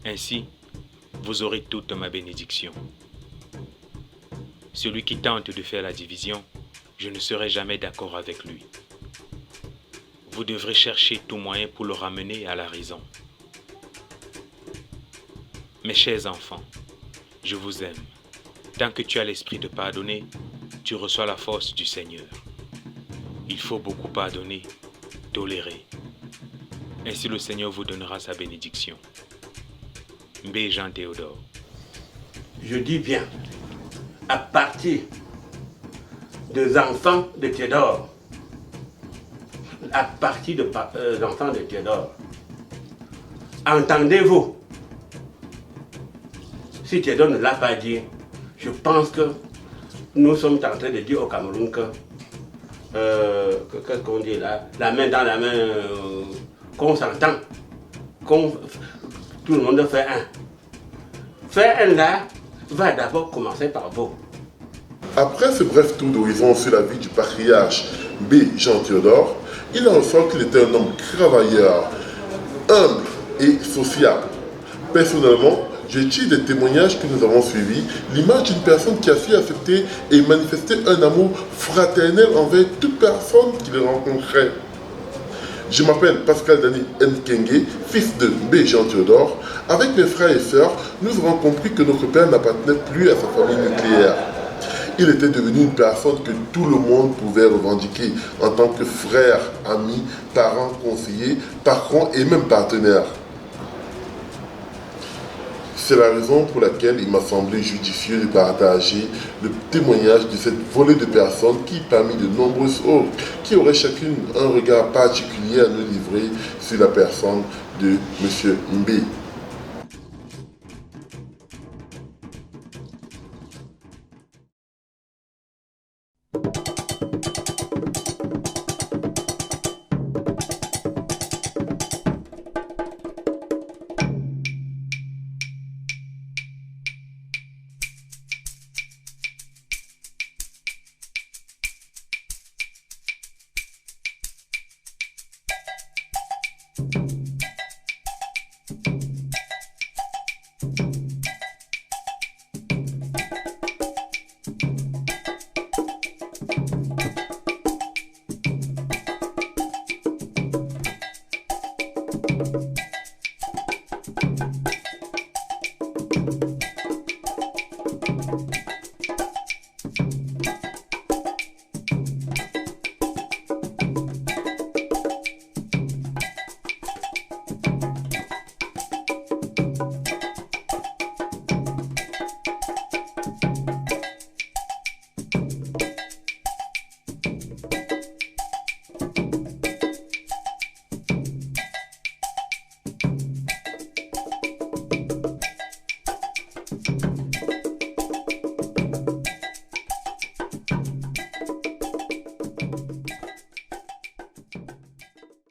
Ainsi, vous aurez toute ma bénédiction. Celui qui tente de faire la division, je ne serai jamais d'accord avec lui. Vous devrez chercher tout moyen pour le ramener à la raison. Mes chers enfants, je vous aime. Tant que tu as l'esprit de pardonner, tu reçois la force du Seigneur. Il faut beaucoup pardonner, tolérer. Ainsi le Seigneur vous donnera sa bénédiction. Mbé Jean Théodore. Je dis bien, à partir des enfants de Théodore, à partir des enfants de Théodore, entendez-vous? Si Théodore ne l'a pas dit, je pense que nous sommes en train de dire au Cameroun que qu'est-ce qu'on dit là, la main dans la main, qu'on s'entend, tout le monde fait un. Faire un là va d'abord commencer par vous. Après ce bref tour d'horizon sur la vie du patriarche B. Jean Théodore, il en ressort qu'il était un homme travailleur, humble et sociable. Personnellement, j'ai tiré des témoignages que nous avons suivis l'image d'une personne qui a su accepter et manifester un amour fraternel envers toute personne qu'il rencontrait. Je m'appelle Pascal Dani Nkenge, fils de B. Jean Théodore. Avec mes frères et sœurs, nous avons compris que notre père n'appartenait plus à sa famille nucléaire. Il était devenu une personne que tout le monde pouvait revendiquer en tant que frère, ami, parent, conseiller, patron et même partenaire. C'est la raison pour laquelle il m'a semblé judicieux de partager le témoignage de cette volée de personnes qui, parmi de nombreuses autres, qui auraient chacune un regard particulier à nous livrer sur la personne de M. Mbé.